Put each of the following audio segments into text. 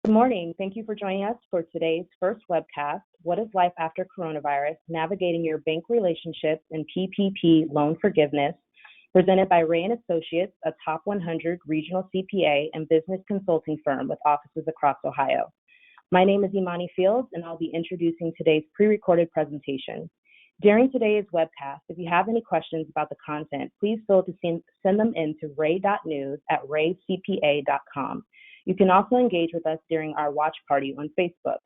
Good morning. Thank you for joining us for today's first webcast, What is Life After Coronavirus? Navigating Your Bank Relationships and PPP Loan Forgiveness, presented by Ray & Associates, a top 100 regional CPA and business consulting firm with offices across Ohio. My name is Imani Fields, and I'll be introducing today's pre-recorded presentation. During today's webcast, if you have any questions about the content, please feel free to send them in to ray.news@raycpa.com. You can also engage with us during our watch party on Facebook.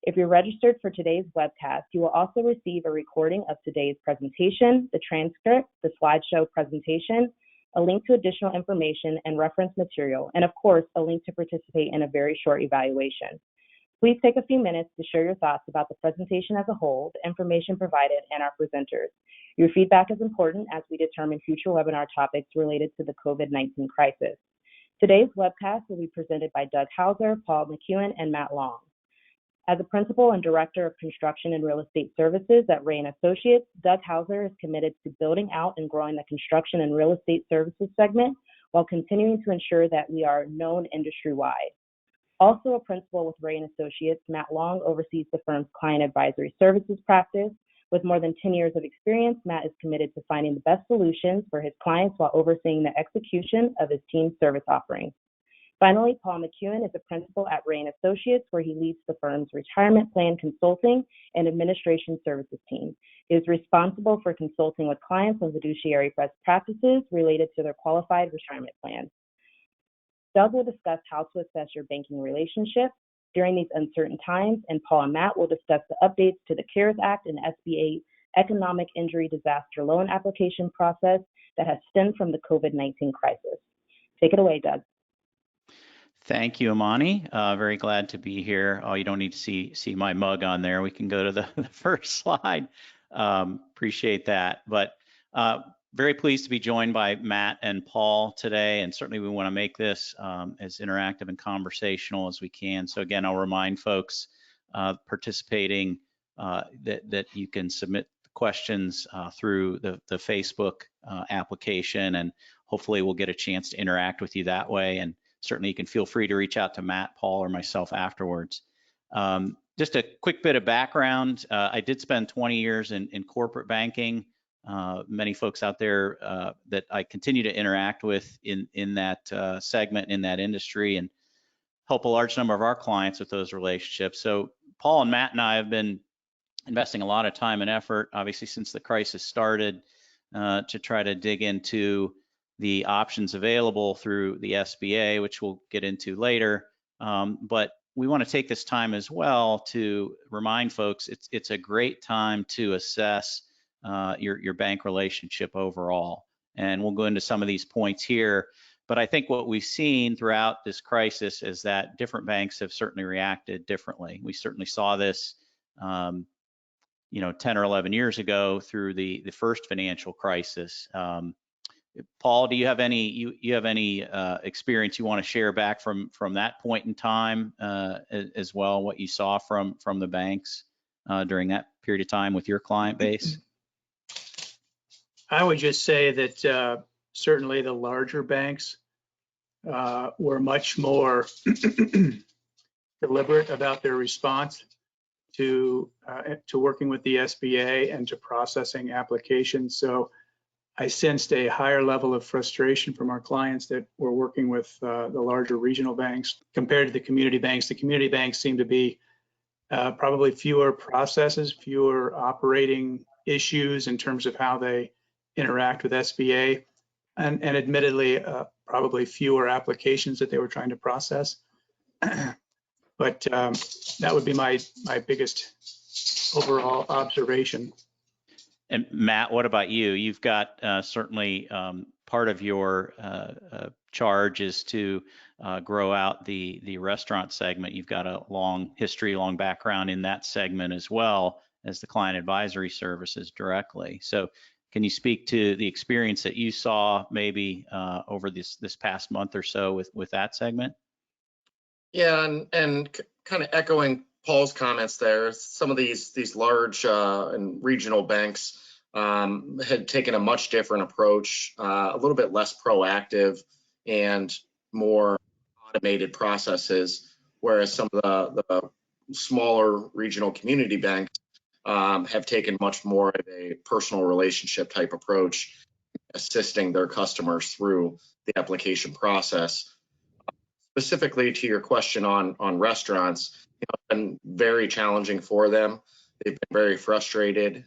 If you're registered for today's webcast, you will also receive a recording of today's presentation, the transcript, the slideshow presentation, a link to additional information and reference material, and of course, a link to participate in a very short evaluation. Please take a few minutes to share your thoughts about the presentation as a whole, the information provided, and our presenters. Your feedback is important as we determine future webinar topics related to the COVID-19 crisis. Today's webcast will be presented by Doug Hauser, Paul McEwen, and Matt Long. As a principal and director of construction and real estate services at Ray & Associates, Doug Hauser is committed to building out and growing the construction and real estate services segment while continuing to ensure that we are known industry-wide. Also a principal with Ray & Associates, Matt Long oversees the firm's client advisory services practice. With more than 10 years of experience, Matt is committed to finding the best solutions for his clients while overseeing the execution of his team's service offerings. Finally, Paul McEwen is a principal at Ray & Associates, where he leads the firm's retirement plan consulting and administration services team. He is responsible for consulting with clients on fiduciary best practices related to their qualified retirement plans. Doug will discuss how to assess your banking relationship during these uncertain times, and Paul and Matt will discuss the updates to the CARES Act and SBA Economic Injury Disaster Loan application process that has stemmed from the COVID-19 crisis. Take it away, Doug. Thank you, Imani. Very glad to be here. Oh, you don't need to see my mug on there. We can go to the first slide. Appreciate that. But very pleased to be joined by Matt and Paul today, and certainly we want to make this as interactive and conversational as we can. So again, I'll remind folks participating that you can submit questions through the Facebook application, and hopefully we'll get a chance to interact with you that way. And certainly you can feel free to reach out to Matt, Paul, or myself afterwards. Just a quick bit of background. I did spend 20 years in corporate banking. Many folks out there that I continue to interact with in that segment, in that industry, and help a large number of our clients with those relationships. So Paul and Matt and I have been investing a lot of time and effort, obviously since the crisis started, to try to dig into the options available through the SBA, which we'll get into later. But we want to take this time as well to remind folks it's a great time to assess your bank relationship overall. And we'll go into some of these points here. But I think what we've seen throughout this crisis is that different banks have certainly reacted differently. We certainly saw this 10 or 11 years ago through the first financial crisis. Paul, do you have any experience you want to share back from that point in time as well, what you saw from the banks during that period of time with your client base? I would just say that certainly the larger banks were much more deliberate about their response to working with the SBA and to processing applications. So I sensed a higher level of frustration from our clients that were working with the larger regional banks compared to the community banks. The community banks seem to be probably fewer processes, fewer operating issues in terms of how they interact with SBA, and admittedly, probably fewer applications that they were trying to process. But that would be my biggest overall observation. And Matt, what about you? You've got certainly part of your charge is to grow out the restaurant segment. You've got a long history, long background in that segment as well as the client advisory services directly. So can you speak to the experience that you saw maybe over this past month or so with that segment? Yeah, and kind of echoing Paul's comments there, some of these large and regional banks had taken a much different approach, a little bit less proactive and more automated processes whereas some of the smaller regional community banks have taken much more of a personal relationship type approach, assisting their customers through the application process. Specifically to your question on restaurants, it's been very challenging for them. They've been very frustrated,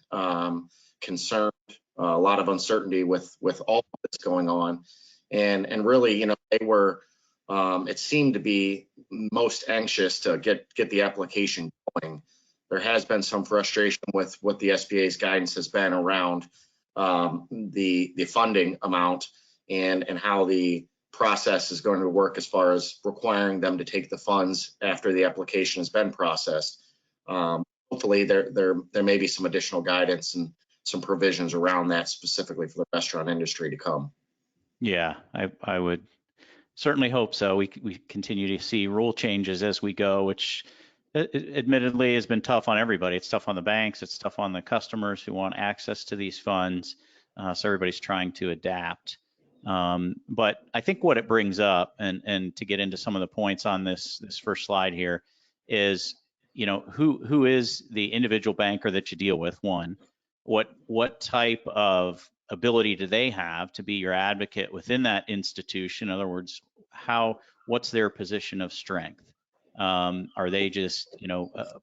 concerned, a lot of uncertainty with all of this going on, and really, they were. It seemed to be most anxious to get the application going. There has been some frustration with what the SBA's guidance has been around the funding amount and how the process is going to work as far as requiring them to take the funds after the application has been processed. Hopefully there may be some additional guidance and some provisions around that specifically for the restaurant industry to come. Yeah, I would certainly hope so. We continue to see rule changes as we go, which admittedly has been tough on everybody. It's tough on the banks. It's tough on the customers who want access to these funds. So everybody's trying to adapt. But I think what it brings up, and to get into some of the points on this first slide here, is who is the individual banker that you deal with? One, what type of ability do they have to be your advocate within that institution? In other words, what's their position of strength? Are they just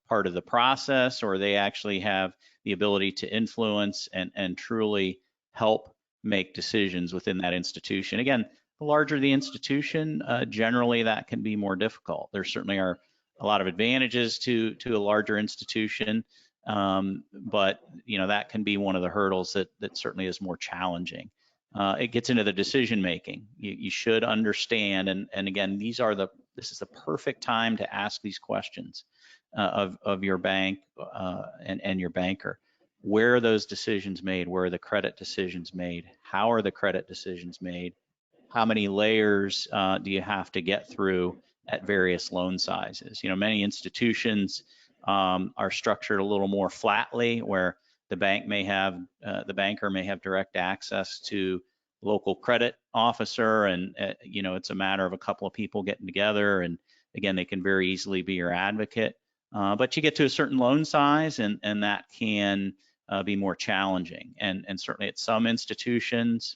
part of the process, or they actually have the ability to influence and truly help make decisions within that institution? Again, the larger the institution, generally that can be more difficult. There certainly are a lot of advantages to a larger institution, but that can be one of the hurdles that certainly is more challenging. It gets into the decision making. You should understand, and again, this is the perfect time to ask these questions of your bank and your banker. Where are those decisions made? Where are the credit decisions made? How are the credit decisions made? How many layers do you have to get through at various loan sizes? Many institutions are structured a little more flatly, where the banker may have direct access to local credit officer, and it's a matter of a couple of people getting together, and again, they can very easily be your advocate. But you get to a certain loan size, and that can be more challenging. And certainly at some institutions,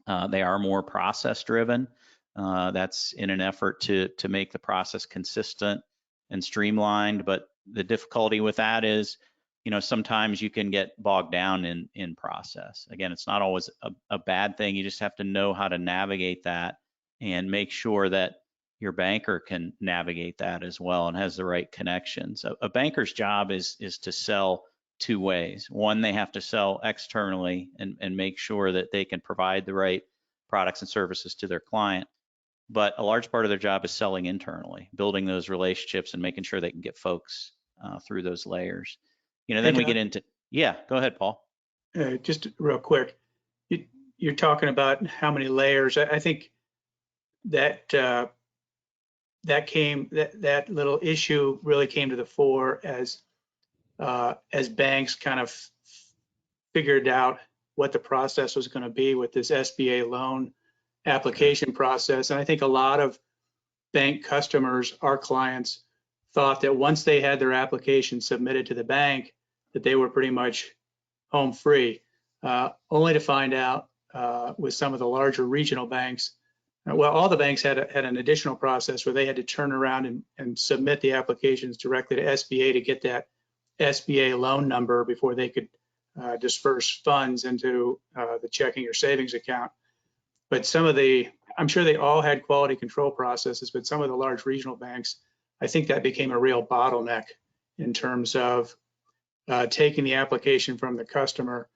they are more process driven. That's in an effort to make the process consistent and streamlined. But the difficulty with that is, sometimes you can get bogged down in process. Again, it's not always a bad thing. You just have to know how to navigate that and make sure that your banker can navigate that as well and has the right connections. A banker's job is to sell two ways. One, they have to sell externally and make sure that they can provide the right products and services to their client. But a large part of their job is selling internally, building those relationships and making sure they can get folks through those layers. Then we get into, yeah, go ahead, Paul. Just real quick, you're talking about how many layers. I think that that little issue really came to the fore as banks kind of figured out what the process was going to be with this SBA loan application process. And I think a lot of bank customers, our clients, thought that once they had their application submitted to the bank, that they were pretty much home free, only to find out with some of the larger regional banks, well, all the banks had an additional process where they had to turn around and submit the applications directly to SBA to get that SBA loan number before they could disperse funds into the checking or savings account. But I'm sure they all had quality control processes, but some of the large regional banks, I think that became a real bottleneck in terms of taking the application from the customer,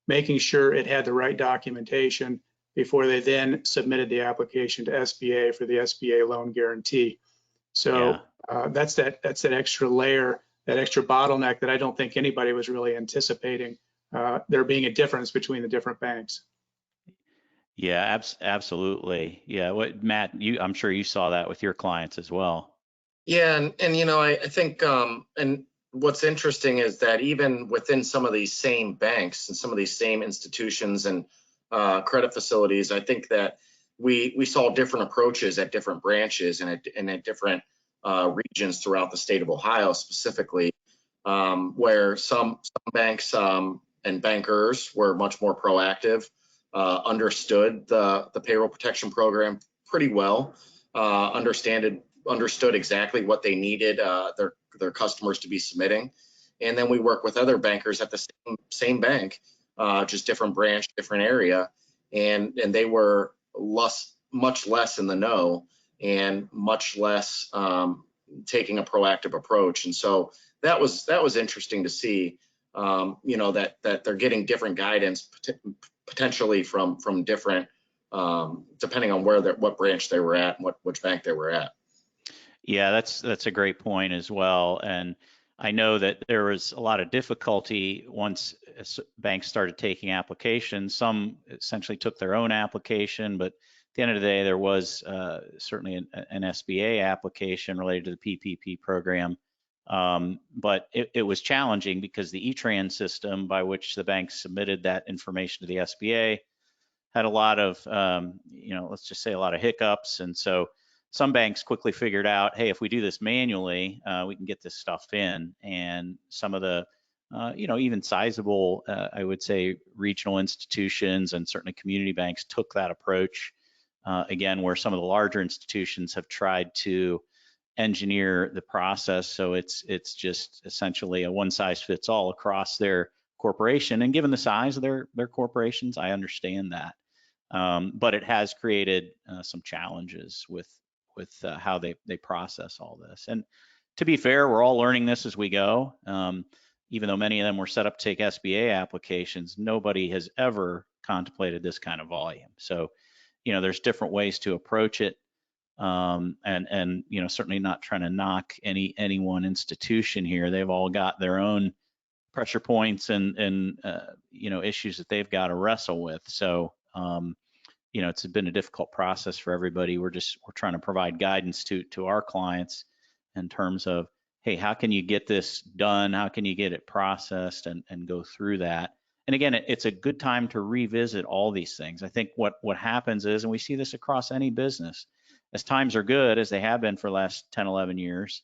making sure it had the right documentation before they then submitted the application to SBA for the SBA loan guarantee. So that's that extra layer, that extra bottleneck that I don't think anybody was really anticipating there being a difference between the different banks. Yeah, absolutely. Yeah, Matt, I'm sure you saw that with your clients as well. Yeah, and I think and what's interesting is that even within some of these same banks and some of these same institutions and credit facilities, I think that we saw different approaches at different branches and at different regions throughout the state of Ohio specifically, where some banks and bankers were much more proactive, understood the payroll protection program pretty well, understood exactly what they needed their customers to be submitting. And then we work with other bankers at the same bank, just different branch, different area, and they were much less in the know and much less taking a proactive approach. And so that was interesting to see, that they're getting different guidance potentially from different, depending on what branch they were at and which bank they were at. Yeah, that's a great point as well. And I know that there was a lot of difficulty once banks started taking applications. Some essentially took their own application, but at the end of the day, there was certainly an SBA application related to the PPP program. But it was challenging because the E-Tran system by which the banks submitted that information to the SBA had a lot of, let's just say a lot of hiccups. And so some banks quickly figured out, hey, if we do this manually, we can get this stuff in. And some of the, even sizable, I would say, regional institutions and certainly community banks took that approach. Again, where some of the larger institutions have tried to engineer the process so it's just essentially a one size fits all across their corporation. And given the size of their corporations, I understand that. But it has created some challenges with how they process all this. And to be fair, we're all learning this as we go. Even though many of them were set up to take SBA applications, nobody has ever contemplated this kind of volume. So, there's different ways to approach it. And certainly not trying to knock any one institution here. They've all got their own pressure points and issues that they've got to wrestle with. So it's been a difficult process for everybody. We're trying to provide guidance to our clients in terms of, hey, how can you get this done? How can you get it processed and go through that? And again, it's a good time to revisit all these things. I think what happens is, and we see this across any business, as times are good, as they have been for the last 10, 11 years,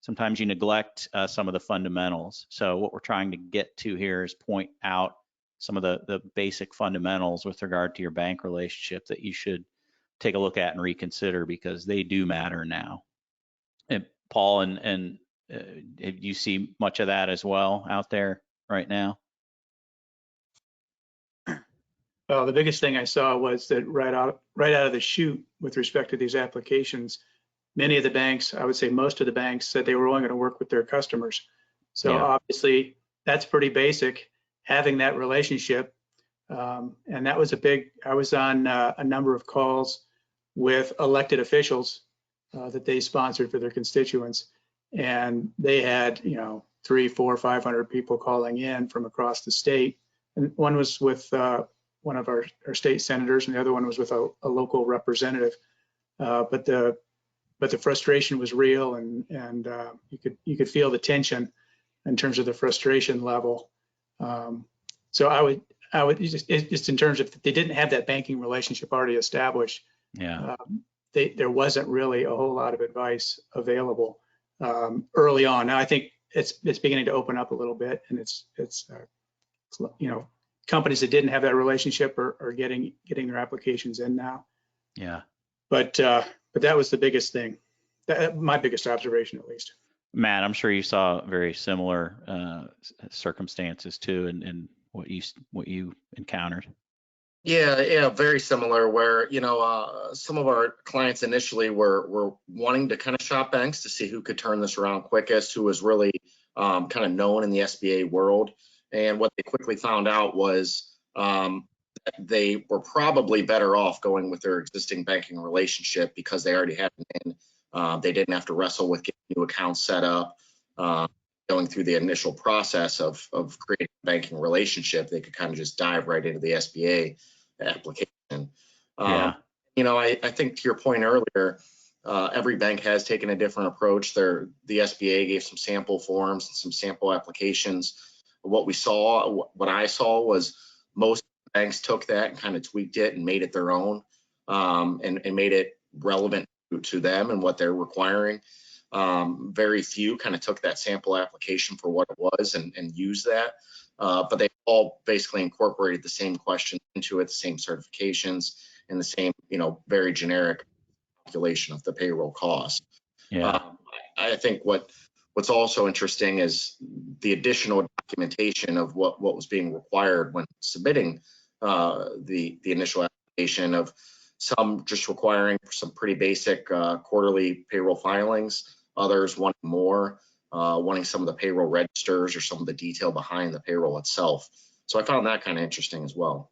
sometimes you neglect some of the fundamentals. So what we're trying to get to here is point out some of the basic fundamentals with regard to your bank relationship that you should take a look at and reconsider because they do matter now. And Paul, and do you see much of that as well out there right now? Well, the biggest thing I saw was that right out of the chute with respect to these applications, many of the banks, I would say most of the banks, said they were only going to work with their customers. So yeah. Obviously that's pretty basic, having that relationship. And that was I was on a number of calls with elected officials that they sponsored for their constituents. And they had, 300, 400, 500 people calling in from across the state. And one was with one of our state senators, and the other one was with a local representative. But the frustration was real, and you could feel the tension in terms of the frustration level. So I would just in terms of if they didn't have that banking relationship already established, there wasn't really a whole lot of advice available early on. Now I think it's beginning to open up a little bit, and it's companies that didn't have that relationship are getting their applications in now. Yeah. But that was the biggest thing, my biggest observation at least. Matt, I'm sure you saw very similar circumstances too, and what you encountered. Yeah, very similar. Where some of our clients initially were wanting to kind of shop banks to see who could turn this around quickest, who was really kind of known in the SBA world. And what they quickly found out was that they were probably better off going with their existing banking relationship because they already had it in. They didn't have to wrestle with getting new accounts set up, going through the initial process of creating a banking relationship. They could kind of just dive right into the SBA application. Yeah. I think to your point earlier, every bank has taken a different approach. The SBA gave some sample forms and some sample applications. What I saw was most banks took that and kind of tweaked it and made it their own, and made it relevant to them and what they're requiring. Very few kind of took that sample application for what it was and used that. But they all basically incorporated the same questions into it, the same certifications, and the same, very generic calculation of the payroll cost. Yeah. I think what's also interesting is the additional documentation of what was being required when submitting the initial application, of some just requiring some pretty basic quarterly payroll filings, others wanting more, wanting some of the payroll registers or some of the detail behind the payroll itself. So I found that kind of interesting as well.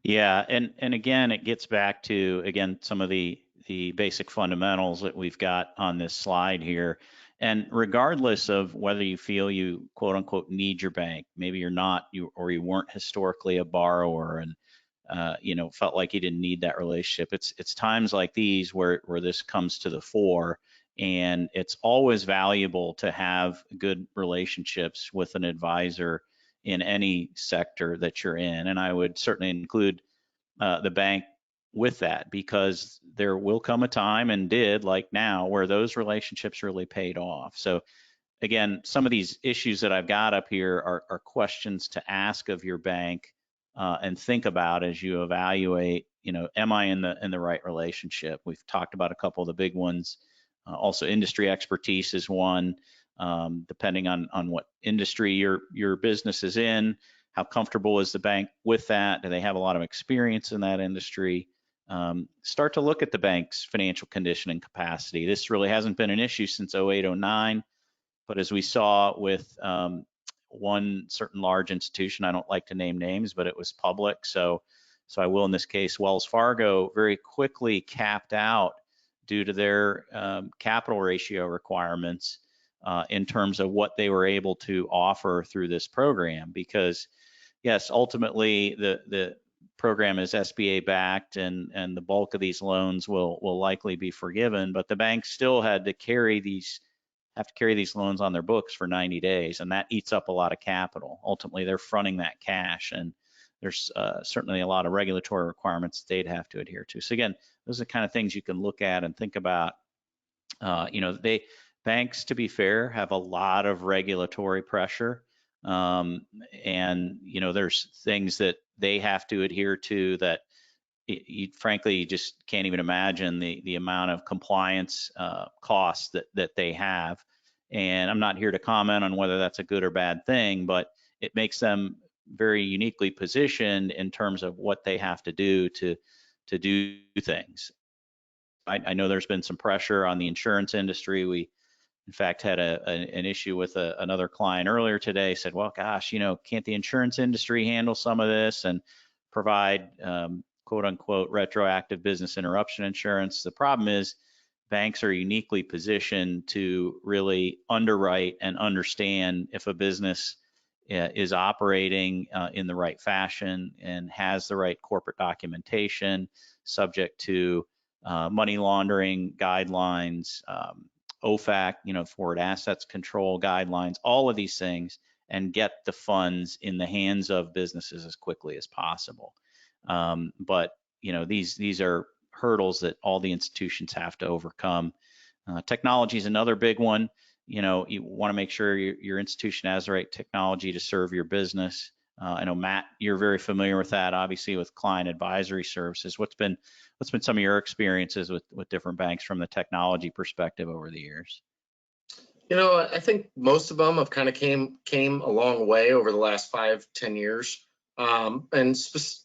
Yeah, and again, it gets back to, again, some of the basic fundamentals that we've got on this slide here. And regardless of whether you feel you quote unquote need your bank, maybe you're not, you weren't historically a borrower and felt like you didn't need that relationship. It's times like these where this comes to the fore, and it's always valuable to have good relationships with an advisor in any sector that you're in. And I would certainly include the bank with that, because there will come a time, and did, like now, where those relationships really paid off. So again, some of these issues that I've got up here are questions to ask of your bank and think about as you evaluate, am I in the right relationship? We've talked about a couple of the big ones. Also, industry expertise is one, depending on what industry your business is in. How comfortable is the bank with that? Do they have a lot of experience in that industry? Start to look at the bank's financial condition and capacity. This really hasn't been an issue since 08, 09, but as we saw with one certain large institution, I don't like to name names, but it was public, so I will in this case, Wells Fargo very quickly capped out due to their capital ratio requirements in terms of what they were able to offer through this program. Because yes, ultimately the program is SBA backed, and the bulk of these loans will likely be forgiven, but the banks still had to carry these loans on their books for 90 days, and that eats up a lot of capital. Ultimately, they're fronting that cash, and there's certainly a lot of regulatory requirements they'd have to adhere to. So again, those are the kind of things you can look at and think about. Banks, to be fair, have a lot of regulatory pressure, and there's things that they have to adhere to that you frankly just can't even imagine the amount of compliance costs that they have. And I'm not here to comment on whether that's a good or bad thing, but it makes them very uniquely positioned in terms of what they have to do to do things. I know there's been some pressure on the insurance industry. We, in fact, had an issue with another client earlier today. Said, well, gosh, can't the insurance industry handle some of this and provide quote unquote retroactive business interruption insurance? The problem is banks are uniquely positioned to really underwrite and understand if a business is operating in the right fashion and has the right corporate documentation, subject to money laundering guidelines, OFAC, forward assets control guidelines, all of these things, and get the funds in the hands of businesses as quickly as possible. But these are hurdles that all the institutions have to overcome. Technology is another big one. You want to make sure your institution has the right technology to serve your business. I know, Matt, you're very familiar with that, obviously, with client advisory services. What's been some of your experiences with different banks from the technology perspective over the years? I think most of them have kind of came a long way over the last 5-10 years. And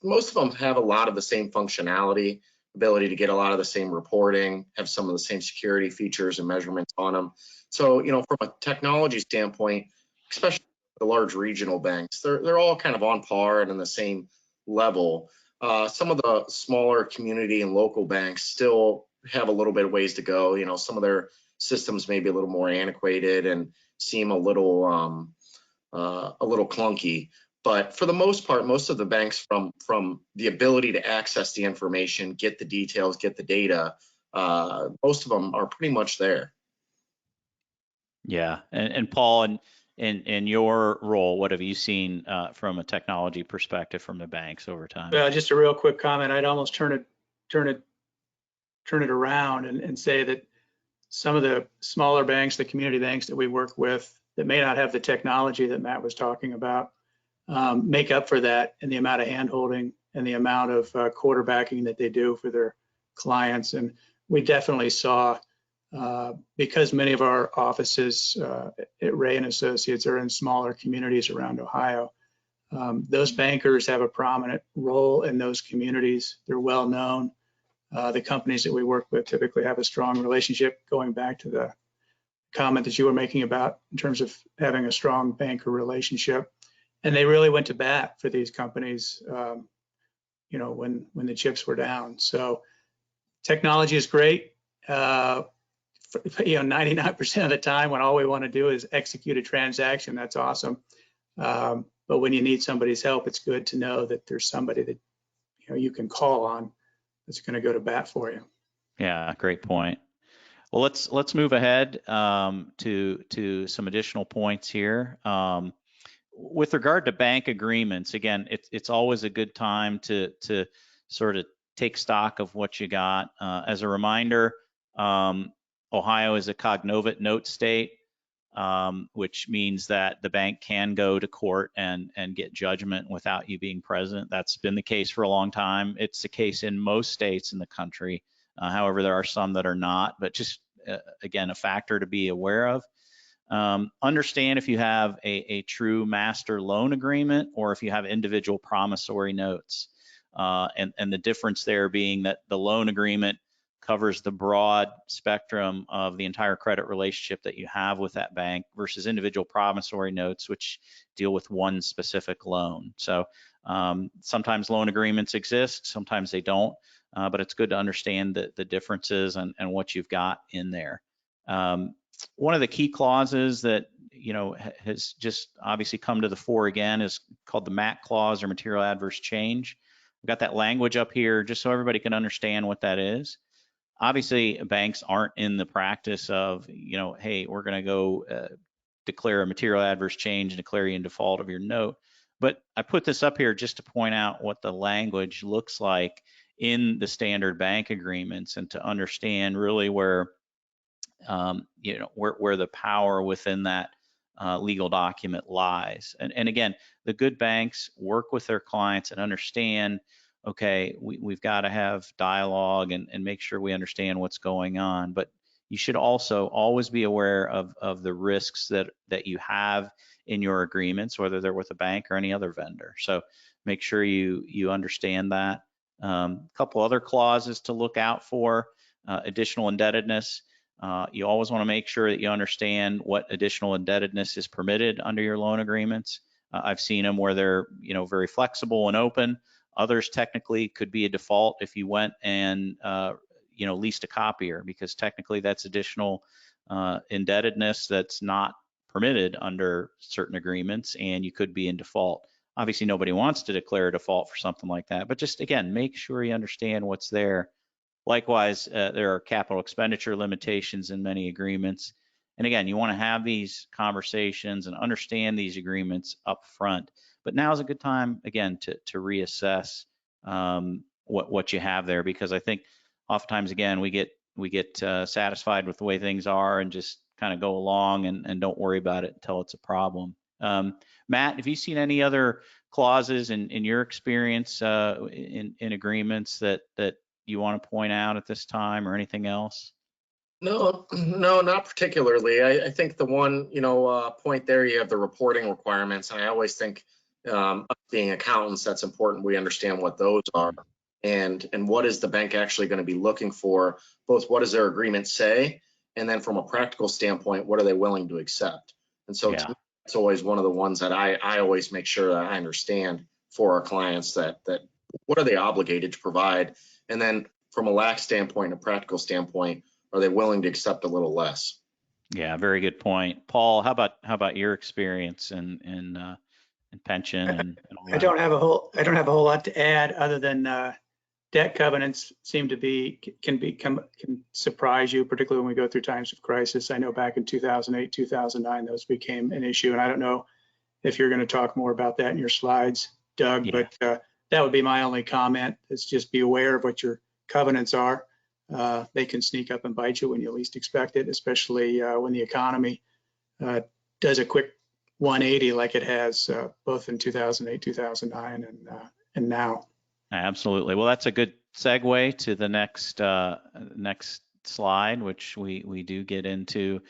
most of them have a lot of the same functionality, ability to get a lot of the same reporting, have some of the same security features and measurements on them. So, from a technology standpoint, especially the large regional banks, they're all kind of on par and in the same level. Some of the smaller community and local banks still have a little bit of ways to go. Some of their systems may be a little more antiquated and seem a little clunky. But for the most part, most of the banks, from the ability to access the information, get the details, get the data, most of them are pretty much there. Yeah, and Paul, in your role, what have you seen from a technology perspective from the banks over time? Just a real quick comment. I'd almost turn it around and say that some of the smaller banks, the community banks that we work with that may not have the technology that Matt was talking about, make up for that in the amount of handholding and the amount of quarterbacking that they do for their clients. And we definitely saw, because many of our offices at Ray and Associates are in smaller communities around Ohio, those bankers have a prominent role in those communities. They're well known. The companies that we work with typically have a strong relationship, going back to the comment that you were making about in terms of having a strong banker relationship. And they really went to bat for these companies, you know, when the chips were down. So technology is great. You know, 99% of the time when all we want to do is execute a transaction, that's awesome. But when you need somebody's help, it's good to know that there's somebody that, you know, you can call on that's going to go to bat for you. Yeah, great point. Well, let's move ahead to some additional points here. With regard to bank agreements, again, it's always a good time to sort of take stock of what you got. As a reminder, Ohio is a cognovate note state, which means that the bank can go to court and get judgment without you being present. That's been the case for a long time. It's the case in most states in the country. However, there are some that are not, but just again, a factor to be aware of. Understand if you have a true master loan agreement or if you have individual promissory notes. And the difference there being that the loan agreement covers the broad spectrum of the entire credit relationship that you have with that bank versus individual promissory notes, which deal with one specific loan. So sometimes loan agreements exist, sometimes they don't, but it's good to understand the differences and what you've got in there. One of the key clauses that, you know, has just obviously come to the fore again is called the MAC clause, or material adverse change. We've got that language up here just so everybody can understand what that is. Obviously, banks aren't in the practice of, you know, hey, we're going to go declare a material adverse change and declare you in default of your note. But I put this up here just to point out what the language looks like in the standard bank agreements and to understand really where, you know, where the power within that legal document lies. And again, the good banks work with their clients and understand, okay, we've got to have dialogue and make sure we understand what's going on. But you should also always be aware of the risks that you have in your agreements, whether they're with a bank or any other vendor. So make sure you understand that. A couple other clauses to look out for: additional indebtedness. You always want to make sure that you understand what additional indebtedness is permitted under your loan agreements. I've seen them where they're, you know, very flexible and open. Others technically could be a default if you went and you know, leased a copier, because technically that's additional indebtedness that's not permitted under certain agreements, and you could be in default. Obviously, nobody wants to declare a default for something like that, but just again, make sure you understand what's there. Likewise, there are capital expenditure limitations in many agreements. And again, you want to have these conversations and understand these agreements up front. But now is a good time, again, to reassess what you have there, because I think oftentimes, again, we get satisfied with the way things are and just kind of go along and don't worry about it until it's a problem. Matt, have you seen any other clauses in your experience in agreements that you want to point out at this time, or anything else? No, not particularly. I think the one, you know, point there, you have the reporting requirements, and I always think, being accountants, that's important. We understand what those are, and what is the bank actually going to be looking for. Both what does their agreement say, and then from a practical standpoint, what are they willing to accept? And so to me, that's always one of the ones that I always make sure that I understand for our clients, that what are they obligated to provide, and then from a lax standpoint, a practical standpoint, are they willing to accept a little less? Yeah, very good point. Paul, how about your experience in pension and all that? I don't have a whole lot to add, other than debt covenants seem to can surprise you, particularly when we go through times of crisis. I know back in 2008, 2009, those became an issue, and I don't know if you're going to talk more about that in your slides, Doug, but that would be my only comment. Is just be aware of what your covenants are. they can sneak up and bite you when you least expect it, especially when the economy does a quick 180 like it has both in 2008, 2009, and now. Absolutely. Well, that's a good segue to the next slide, which we do get into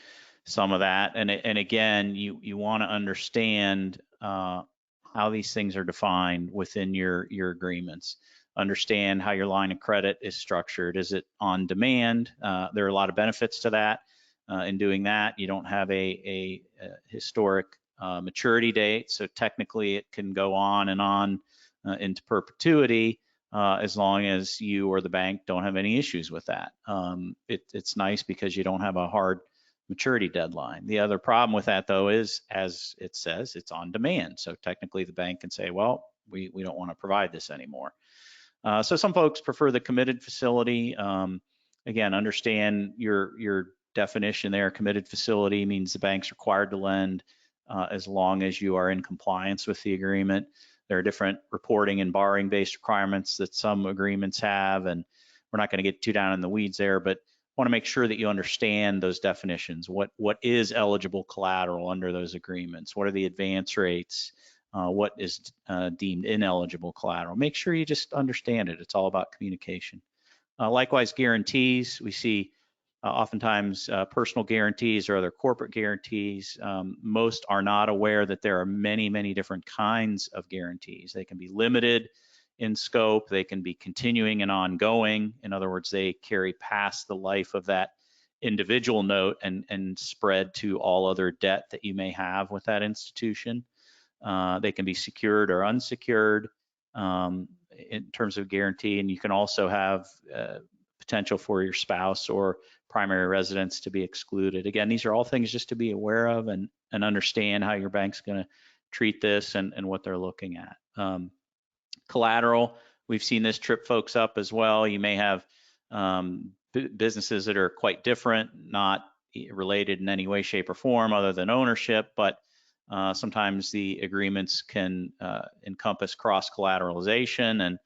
some of that. And again, you want to understand how these things are defined within your agreements. Understand how your line of credit is structured. Is it on demand? There are a lot of benefits to that. In doing that, you don't have a historic maturity date, so technically it can go on and on into perpetuity as long as you or the bank don't have any issues with that. It's nice because you don't have a hard maturity deadline. The other problem with that, though, is, as it says, it's on demand. So technically the bank can say, well, we don't want to provide this anymore. So some folks prefer the committed facility. Again, understand your definition there. Committed facility means the bank's required to lend as long as you are in compliance with the agreement. There are different reporting and borrowing-based requirements that some agreements have, and we're not going to get too down in the weeds there, but want to make sure that you understand those definitions. What is eligible collateral under those agreements? What are the advance rates? What is deemed ineligible collateral? Make sure you just understand it. It's all about communication. Likewise, guarantees. We see oftentimes personal guarantees or other corporate guarantees. Most are not aware that there are many, many different kinds of guarantees. They can be limited in scope. They can be continuing and ongoing. In other words, they carry past the life of that individual note and spread to all other debt that you may have with that institution. They can be secured or unsecured in terms of guarantee, and you can also have potential for your spouse or primary residence to be excluded. Again, these are all things just to be aware of and understand how your bank's going to treat this and what they're looking at. Collateral, we've seen this trip folks up as well. You may have businesses that are quite different, not related in any way, shape, or form other than ownership, but sometimes the agreements can encompass cross-collateralization and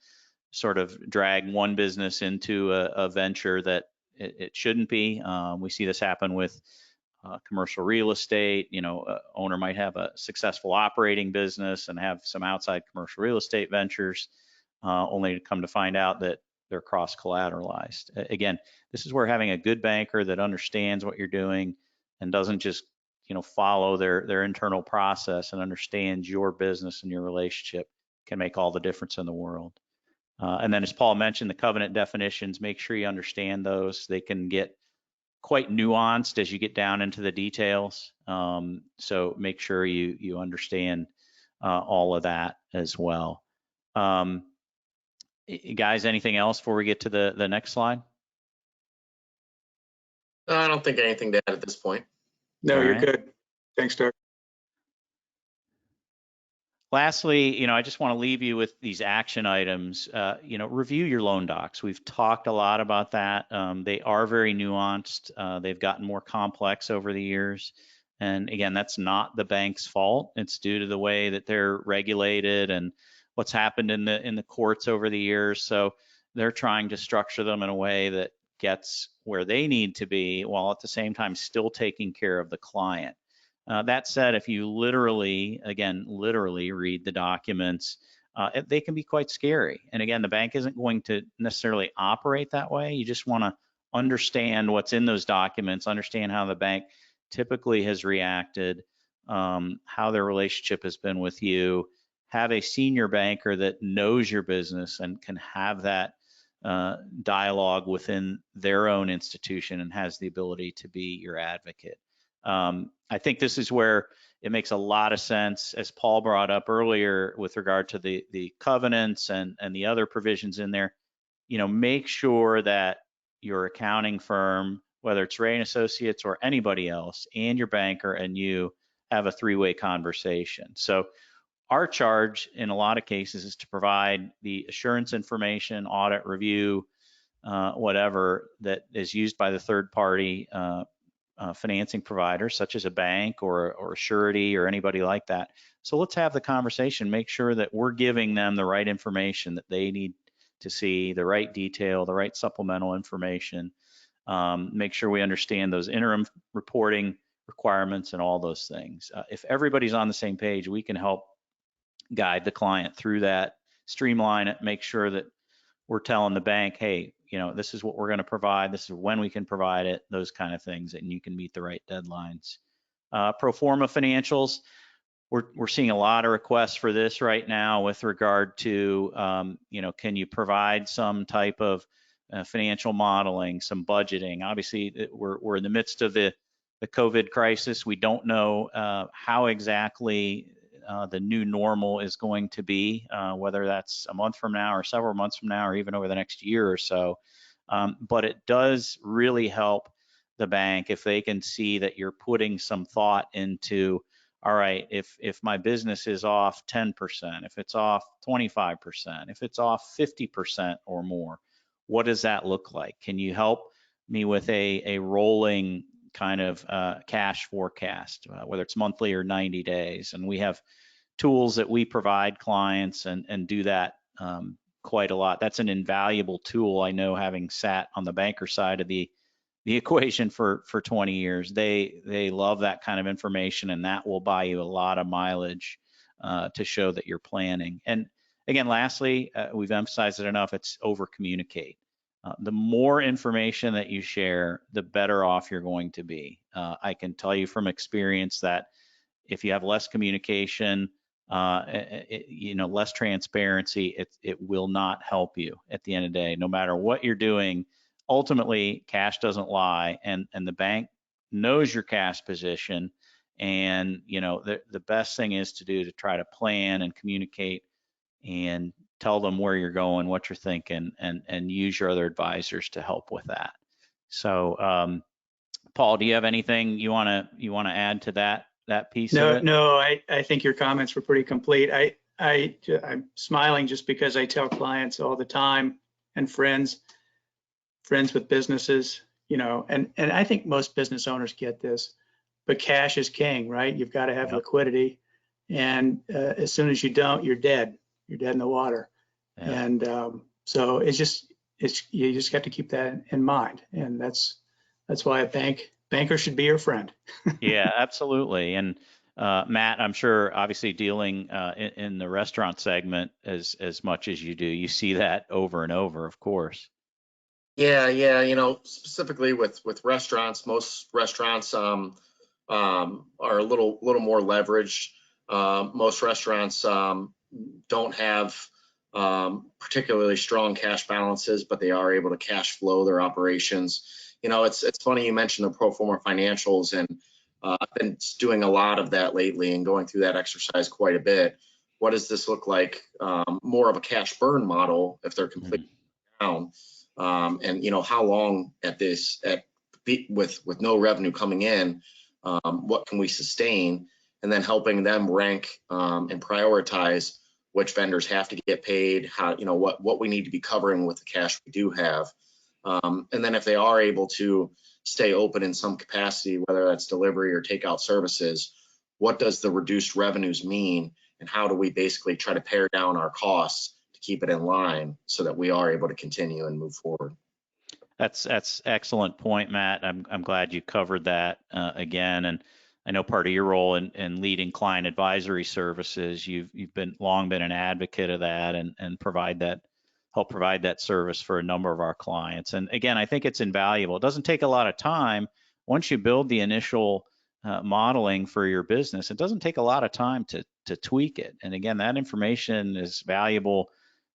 sort of drag one business into a venture that it shouldn't be. We see this happen with commercial real estate. Owner might have a successful operating business and have some outside commercial real estate ventures, only to come to find out that they're cross-collateralized. Again, this is where having a good banker that understands what you're doing and doesn't just follow their internal process and understands your business and your relationship can make all the difference in the world. And then, as Paul mentioned, the covenant definitions, make sure you understand those. They can get quite nuanced as you get down into the details. So make sure you understand all of that as well. Guys, anything else before we get to the next slide? I don't think anything to add at this point. No, you're good. Thanks, Doug. Lastly, I just want to leave you with these action items. Review your loan docs. We've talked a lot about that. They are very nuanced. They've gotten more complex over the years. And again, that's not the bank's fault. It's due to the way that they're regulated and what's happened in the courts over the years. So they're trying to structure them in a way that gets where they need to be while at the same time still taking care of the client. That said, if you literally read the documents, they can be quite scary. And again, the bank isn't going to necessarily operate that way. You just want to understand what's in those documents, understand how the bank typically has reacted, how their relationship has been with you. Have a senior banker that knows your business and can have that dialogue within their own institution and has the ability to be your advocate. I think this is where it makes a lot of sense, as Paul brought up earlier with regard to the covenants and the other provisions in there. Make sure that your accounting firm, whether it's Ray & Associates or anybody else, and your banker and you have a three-way conversation. So our charge in a lot of cases is to provide the assurance information, audit, review, whatever that is used by the third party financing providers, such as a bank or a surety or anybody like that. So let's have the conversation, make sure that we're giving them the right information that they need to see the right detail, the right supplemental information, make sure we understand those interim reporting requirements and all those things. If everybody's on the same page, we can help guide the client through that, streamline it, make sure that we're telling the bank, hey, this is what we're going to provide, this is when we can provide it, those kind of things, and you can meet the right deadlines. Pro forma financials, we're seeing a lot of requests for this right now with regard to, can you provide some type of financial modeling, some budgeting. Obviously, we're in the midst of the COVID crisis. We don't know how exactly the new normal is going to be, whether that's a month from now or several months from now or even over the next year or so. But it does really help the bank if they can see that you're putting some thought into, all right, if my business is off 10%, if it's off 25%, if it's off 50% or more, what does that look like? Can you help me with a rolling kind of cash forecast, whether it's monthly or 90 days? And we have tools that we provide clients and do that quite a lot. That's an invaluable tool. I know, having sat on the banker side of the equation for 20 years, they love that kind of information, and that will buy you a lot of mileage to show that you're planning. And again, lastly, we've emphasized it enough, it's over communicate. The more information that you share, the better off you're going to be. I can tell you from experience that if you have less communication, less transparency, it will not help you at the end of the day. No matter what you're doing, ultimately cash doesn't lie, and the bank knows your cash position. And the best thing is to try to plan and communicate and tell them where you're going, what you're thinking, and use your other advisors to help with that. So Paul, do you have anything you want to add to that piece of it? No, I think your comments were pretty complete. I'm smiling just because I tell clients all the time, and friends with businesses, and I think most business owners get this, but cash is king, right? You've got to have liquidity, and as soon as you don't, you're dead. You're dead in the water. Yeah. And so you just got to keep that in mind, and that's why a banker should be your friend. Yeah, absolutely. And Matt, I'm sure obviously dealing in the restaurant segment as much as you do, you see that over and over, of course. Yeah. Specifically with restaurants, most restaurants are a little more leveraged. Most restaurants don't have particularly strong cash balances, but they are able to cash flow their operations. It's funny you mentioned the pro forma financials, and I've been doing a lot of that lately and going through that exercise quite a bit. What does this look like? More of a cash burn model if they're completely down, and how long with no revenue coming in, what can we sustain? And then helping them rank and prioritize which vendors have to get paid, how what we need to be covering with the cash we do have. And then if they are able to stay open in some capacity, whether that's delivery or takeout services, what does the reduced revenues mean? And how do we basically try to pare down our costs to keep it in line so that we are able to continue and move forward? That's excellent point, Matt. I'm glad you covered that again. And I know part of your role in leading client advisory services, you've long been an advocate of that and help provide that service for a number of our clients. And again, I think it's invaluable. It doesn't take a lot of time. Once you build the initial modeling for your business, it doesn't take a lot of time to tweak it. And again, that information is valuable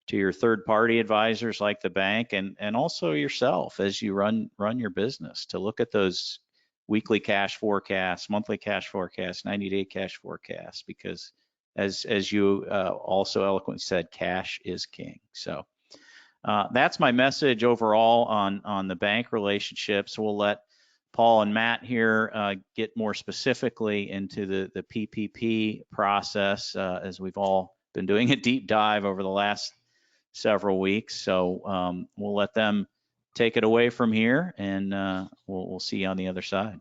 to your third-party advisors like the bank, and also yourself as you run your business, to look at those weekly cash forecasts, monthly cash forecasts, 90-day cash forecasts, because as you also eloquently said, cash is king. So that's my message overall on the bank relationships. We'll let Paul and Matt here get more specifically into the PPP process, as we've all been doing a deep dive over the last several weeks. So we'll let them take it away from here, and we'll see you on the other side.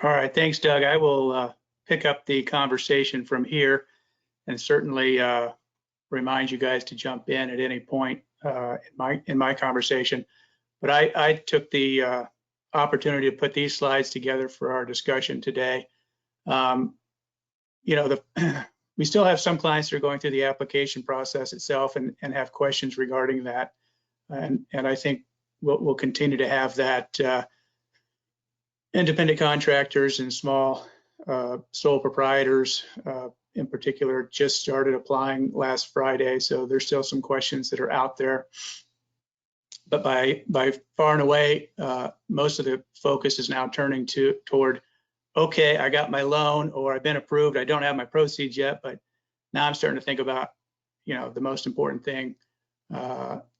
All right, thanks, Doug. I will pick up the conversation from here, and certainly remind you guys to jump in at any point in my conversation. But I took the opportunity to put these slides together for our discussion today. You know, we still have some clients that are going through the application process itself and have questions regarding that. And I think we'll continue to have that. Independent contractors and small sole proprietors in particular just started applying last Friday. So there's still some questions that are out there. But by far and away, most of the focus is now turning toward, okay, I got my loan, or I've been approved. I don't have my proceeds yet, but now I'm starting to think about, you know, the most important thing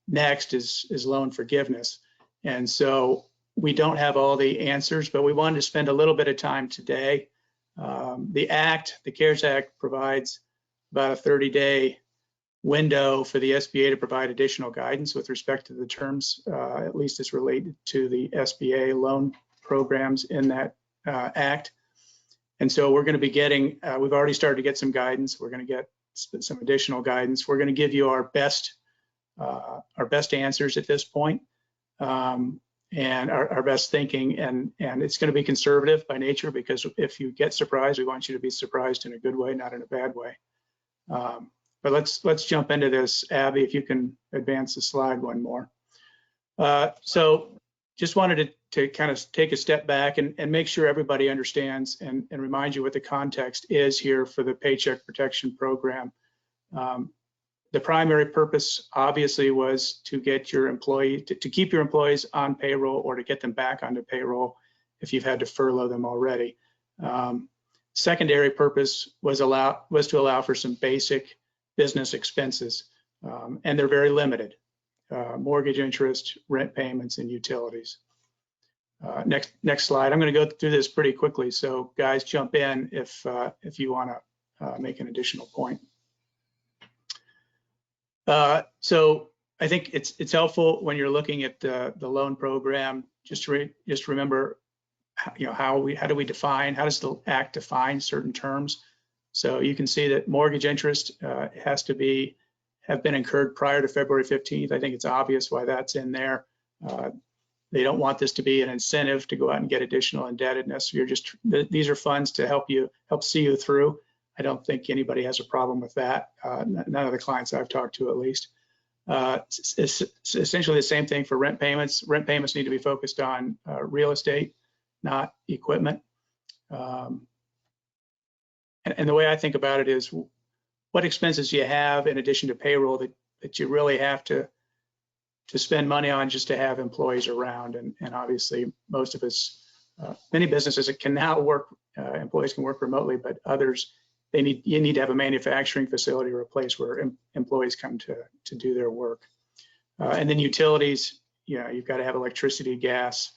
next is loan forgiveness. And so we don't have all the answers, but we wanted to spend a little bit of time today. The CARES Act provides about a 30-day window for the SBA to provide additional guidance with respect to the terms, at least as related to the SBA loan programs in that act. And so we're going to be getting, we've already started to get some guidance. We're going to get some additional guidance. We're going to give you our best answers at this point, and our best thinking. And it's going to be conservative by nature, because if you get surprised, we want you to be surprised in a good way, not in a bad way. But let's jump into this. Abby, if you can advance the slide one more. So just wanted to kind of take a step back and make sure everybody understands and remind you what the context is here for the Paycheck Protection Program. The primary purpose obviously was to get your employee, to keep your employees on payroll, or to get them back onto payroll if you've had to furlough them already. Secondary purpose was to allow for some basic business expenses, and they're very limited: mortgage interest, rent payments, and utilities. Next slide. I'm going to go through this pretty quickly, so guys, jump in if you want to make an additional point. So I think it's helpful when you're looking at the loan program, just remember, you know, how do we define, how does the Act define certain terms? So you can see that mortgage interest has to have been incurred prior to February 15th. I think it's obvious why that's in there. They don't want this to be an incentive to go out and get additional indebtedness. These are funds to help see you through. I don't think anybody has a problem with that. None of the clients I've talked to, at least. It's essentially the same thing for rent payments. Rent payments need to be focused on real estate, not equipment. And the way I think about it is, what expenses do you have in addition to payroll that you really have to spend money on just to have employees around? And obviously, most of us, many businesses can now work, employees can work remotely, but others, you need to have a manufacturing facility or a place where employees come to do their work. And then utilities, you know, you've got to have electricity, gas.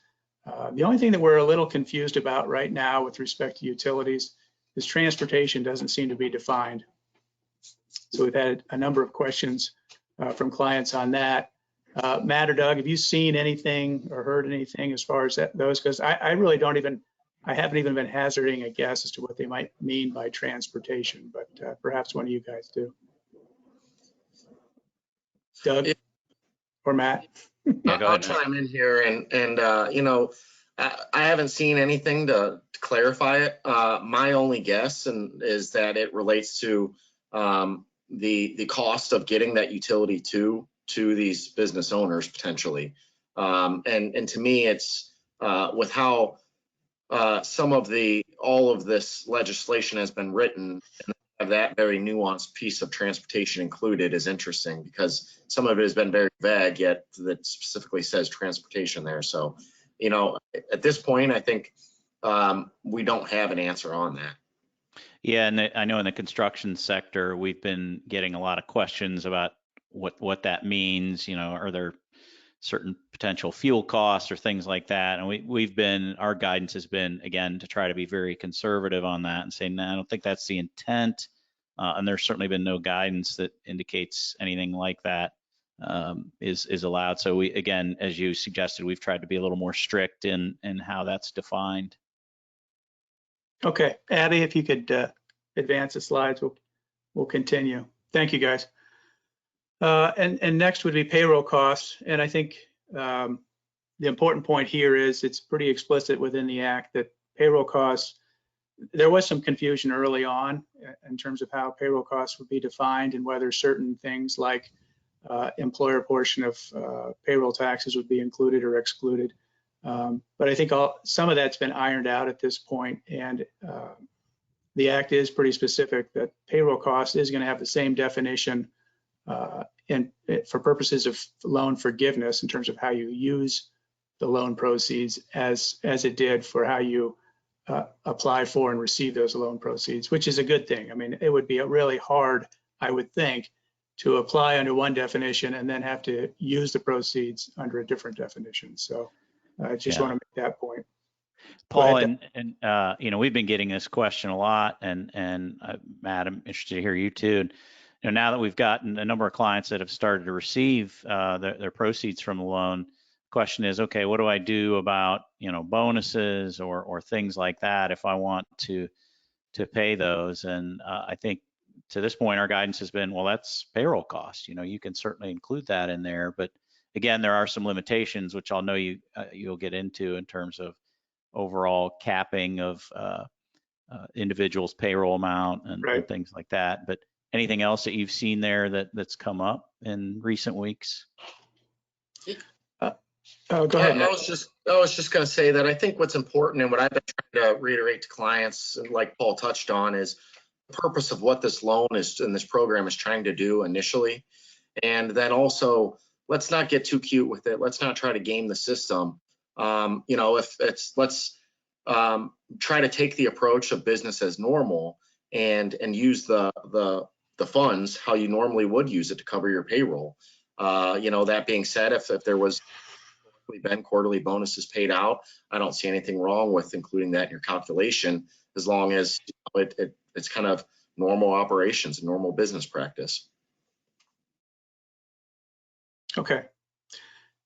The only thing that we're a little confused about right now with respect to utilities is transportation doesn't seem to be defined. So we've had a number of questions from clients on that. Matt or Doug, have you seen anything or heard anything as far as those? Because I really I haven't even been hazarding a guess as to what they might mean by transportation, but perhaps one of you guys do. Doug or Matt? Yeah, go ahead, I'll chime in here, and you know, I haven't seen anything to clarify it. My only guess is that it relates to the cost of getting that utility to these business owners potentially. And to me, it's with how all of this legislation has been written, and have that very nuanced piece of transportation included is interesting, because some of it has been very vague, yet that specifically says transportation there. So, you know, at this point, I think we don't have an answer on that. Yeah, and I know in the construction sector, we've been getting a lot of questions about what that means. You know, are there certain potential fuel costs or things like that? And our guidance has been, again, to try to be very conservative on that and say, no, I don't think that's the intent. And there's certainly been no guidance that indicates anything like that is allowed. So we, again, as you suggested, we've tried to be a little more strict in how that's defined. Okay, Abby, if you could advance the slides, we'll continue. Thank you, guys. And next would be payroll costs. And I think the important point here is it's pretty explicit within the act that payroll costs, there was some confusion early on in terms of how payroll costs would be defined and whether certain things like employer portion of payroll taxes would be included or excluded. But I think some of that's been ironed out at this point, and the act is pretty specific that payroll cost is going to have the same definition for purposes of loan forgiveness in terms of how you use the loan proceeds as it did for how you apply for and receive those loan proceeds, which is a good thing. I mean, it would be really hard, I would think, to apply under one definition and then have to use the proceeds under a different definition. So I just want to make that point. Paul, and you know, we've been getting this question a lot, and Matt, I'm interested to hear you too. You know, now that we've gotten a number of clients that have started to receive their proceeds from the loan, question is, okay, what do I do about, you know, bonuses or things like that if I want to pay those? And I think to this point, our guidance has been, well, that's payroll costs. You know, you can certainly include that in there, but again, there are some limitations, which I'll know you'll get into in terms of overall capping of individuals' payroll amount and things like that. But anything else that you've seen there that's come up in recent weeks? Go ahead. I was just going to say that I think what's important and what I've been trying to reiterate to clients, and like Paul touched on, is the purpose of what this loan is and this program is trying to do initially. And then also, let's not get too cute with it. Let's not try to game the system. You know, let's try to take the approach of business as normal and use the funds how you normally would use it to cover your payroll. You know, that being said, if there was been quarterly bonuses paid out, I don't see anything wrong with including that in your calculation, as long as it's kind of normal operations and normal business practice. Okay.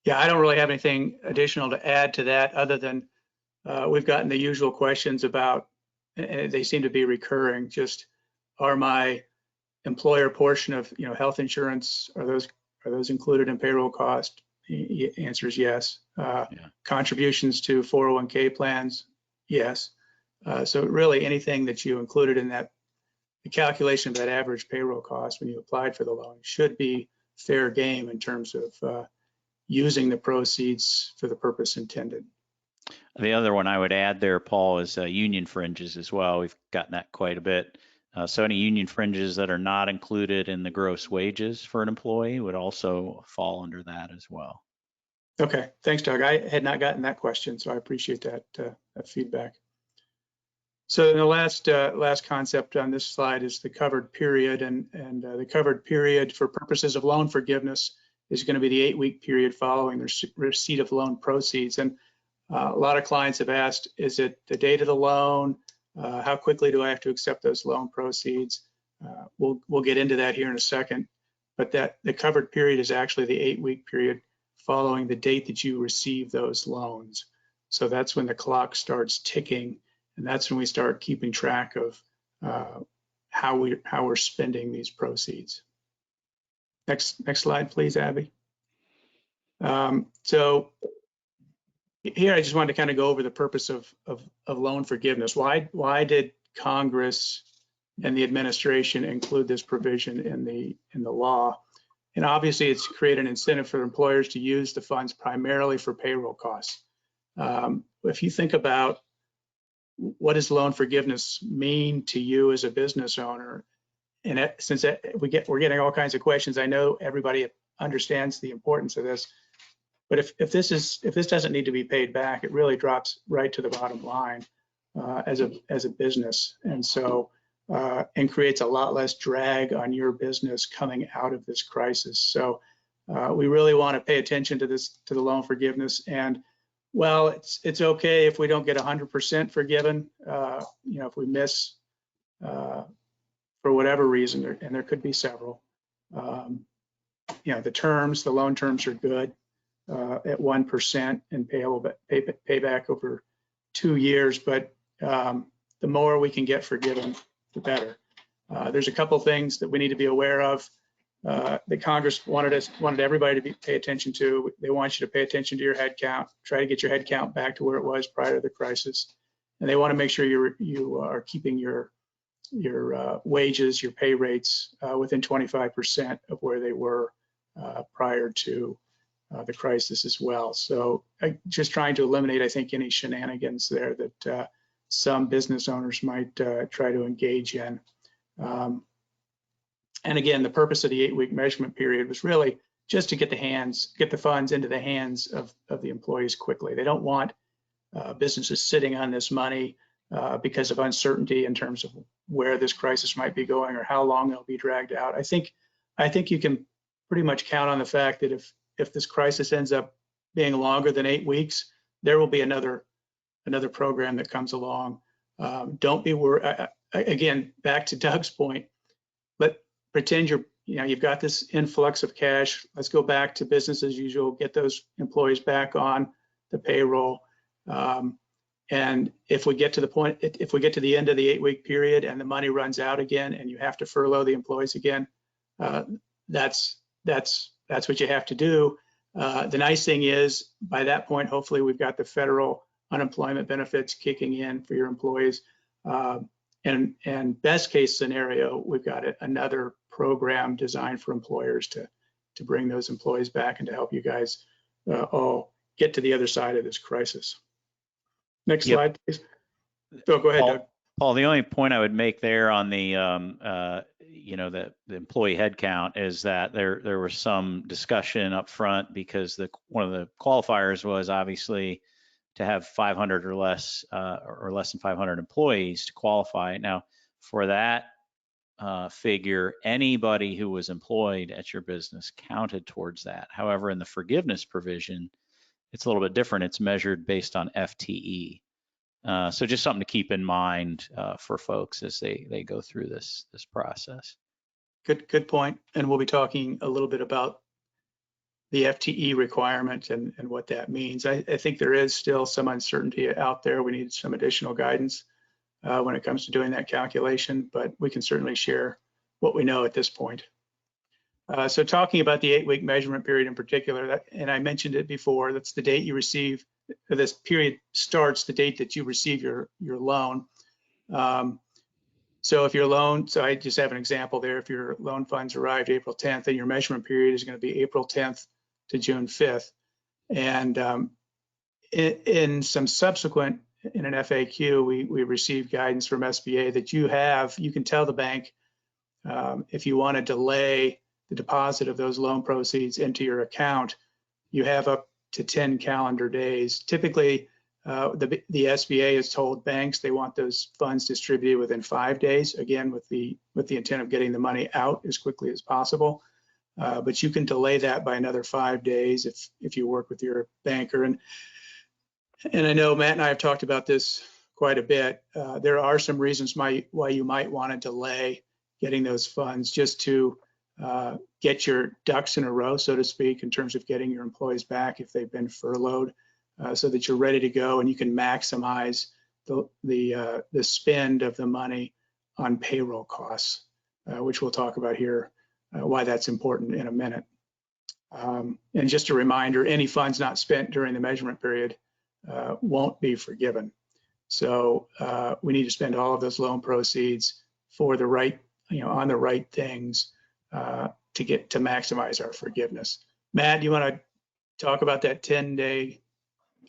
Yeah, I don't really have anything additional to add to that other than we've gotten the usual questions about, and they seem to be recurring, just are my employer portion of, you know, health insurance, are those included in payroll cost? The answer is yes. Contributions to 401k plans, yes. So really anything that you included in that, the calculation of that average payroll cost when you applied for the loan should be fair game in terms of using the proceeds for the purpose intended. The other one I would add there, Paul, is union fringes as well. We've gotten that quite a bit. So any union fringes that are not included in the gross wages for an employee would also fall under that as well. Okay, thanks, Doug. I had not gotten that question, so I appreciate that feedback. So the last concept on this slide is the covered period, and the covered period for purposes of loan forgiveness is going to be the 8-week period following the receipt of loan proceeds. And a lot of clients have asked, is it the date of the loan? How quickly do I have to accept those loan proceeds? We'll get into that here in a second, but the covered period is actually the 8-week period following the date that you receive those loans. So that's when the clock starts ticking, and that's when we start keeping track of how we're spending these proceeds. Next slide, please, Abby. So here I just wanted to kind of go over the purpose of loan forgiveness. Why did Congress and the administration include this provision in the law? And obviously it's create an incentive for employers to use the funds primarily for payroll costs. If you think about what does loan forgiveness mean to you as a business owner, and since we're getting all kinds of questions, I know everybody understands the importance of this. But if this doesn't need to be paid back, it really drops right to the bottom line as a business, and so and creates a lot less drag on your business coming out of this crisis. So we really want to pay attention to the loan forgiveness. And well, it's okay if we don't get 100% forgiven. You know, if we miss for whatever reason, and there could be several. You know, the loan terms are good. At 1% and payback over 2 years, but the more we can get forgiven, the better. There's a couple things that we need to be aware of. the Congress wanted everybody to pay attention to. They want you to pay attention to your head count, try to get your head count back to where it was prior to the crisis. And they want to make sure you are keeping your wages, your pay rates within 25% of where they were prior to the crisis as well. So just trying to eliminate, I think, any shenanigans there that some business owners might try to engage in. And again, the purpose of the 8-week measurement period was really just to get the funds into the hands of the employees quickly. They don't want businesses sitting on this money because of uncertainty in terms of where this crisis might be going or how long it'll be dragged out. I think you can pretty much count on the fact that if this crisis ends up being longer than 8 weeks, there will be another program that comes along. Don't be worried. Again, back to Doug's point, pretend you've got this influx of cash. Let's go back to business as usual, get those employees back on the payroll. And if we get to the end of the 8-week period and the money runs out again and you have to furlough the employees again, that's what you have to do. The nice thing is by that point, hopefully we've got the federal unemployment benefits kicking in for your employees. And best case scenario, we've got another program designed for employers to bring those employees back and to help you guys all get to the other side of this crisis. Next slide, please. Oh, go ahead, Doug. Paul, the only point I would make there on the the employee headcount is that there was some discussion up front because one of the qualifiers was obviously to have 500 or less than 500 employees to qualify. Now, for that figure, anybody who was employed at your business counted towards that. However, in the forgiveness provision, it's a little bit different. It's measured based on FTE. So just something to keep in mind for folks as they go through this process. Good point. And we'll be talking a little bit about the FTE requirement and what that means. I think there is still some uncertainty out there. We need some additional guidance when it comes to doing that calculation, but we can certainly share what we know at this point. So talking about the 8-week measurement period in particular, and I mentioned it before, that's the date you receive, this period starts the date that you receive your loan. So if your loan, so I just have an example there, if your loan funds arrived April 10th, then your measurement period is going to be April 10th to June 5th. And in some subsequent, in an FAQ, we received guidance from SBA that you can tell the bank if you want to delay the deposit of those loan proceeds into your account, you have up to 10 calendar days. Typically, the SBA has told banks they want those funds distributed within 5 days, again, with the intent of getting the money out as quickly as possible. But you can delay that by another 5 days if you work with your banker. And I know Matt and I have talked about this quite a bit. There are some reasons why you might want to delay getting those funds, just to get your ducks in a row, so to speak, in terms of getting your employees back if they've been furloughed, so that you're ready to go and you can maximize the spend of the money on payroll costs, which we'll talk about here, why that's important in a minute. And just a reminder, any funds not spent during the measurement period won't be forgiven. So we need to spend all of those loan proceeds for the right, on the right things to maximize our forgiveness. Matt, do you want to talk about that 10-day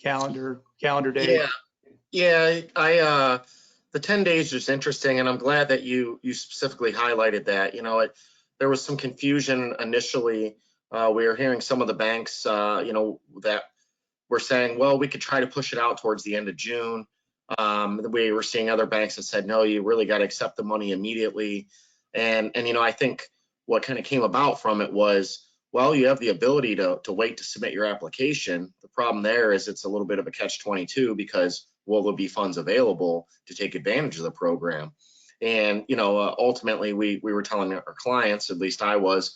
calendar day? Yeah. The 10 days is interesting, and I'm glad that you specifically highlighted that. There was some confusion initially. We were hearing some of the banks, that were saying, well, we could try to push it out towards the end of June. We were seeing other banks that said, no, you really got to accept the money immediately. And I think what kind of came about from it was, well, you have the ability to wait to submit your application. The problem there is it's a little bit of a catch-22 because will there be funds available to take advantage of the program? And, ultimately we were telling our clients, at least I was,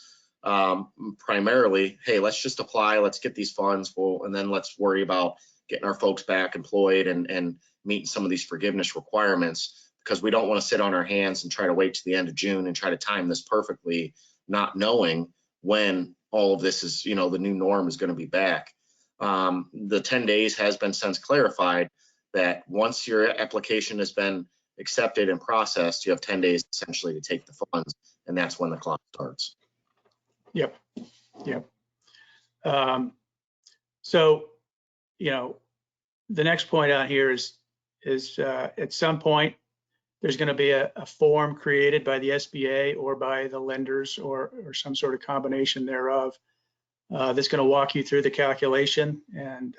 primarily, hey, let's just apply, let's get these funds full, and then let's worry about getting our folks back employed and meeting some of these forgiveness requirements, because we don't want to sit on our hands and try to wait to the end of June and try to time this perfectly not knowing when all of this is, the new norm is going to be back. The 10 days has been since clarified that once your application has been accepted and processed, you have 10 days essentially to take the funds, and that's when the clock starts. Yep. So, the next point out here is at some point, there's going to be a form created by the SBA or by the lenders or some sort of combination thereof that's going to walk you through the calculation. And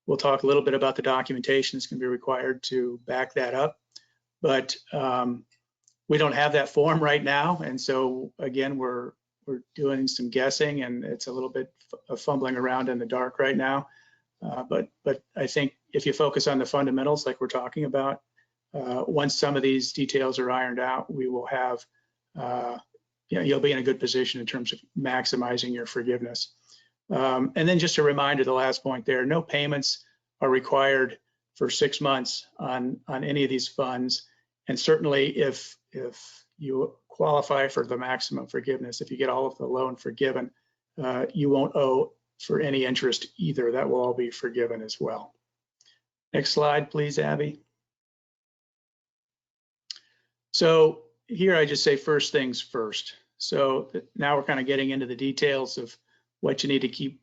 we'll talk a little bit about the documentation that's going to be required to back that up. But we don't have that form right now. And so, again, we're doing some guessing, and it's a little bit of fumbling around in the dark right now. But I think if you focus on the fundamentals like we're talking about, once some of these details are ironed out, we will have, you'll be in a good position in terms of maximizing your forgiveness. And then just a reminder, the last point there, no payments are required for 6 months on any of these funds. And certainly if you qualify for the maximum forgiveness, if you get all of the loan forgiven, you won't owe for any interest either. That will all be forgiven as well. Next slide, please, Abby. So here I just say first things first. So now we're kind of getting into the details of what you need to keep,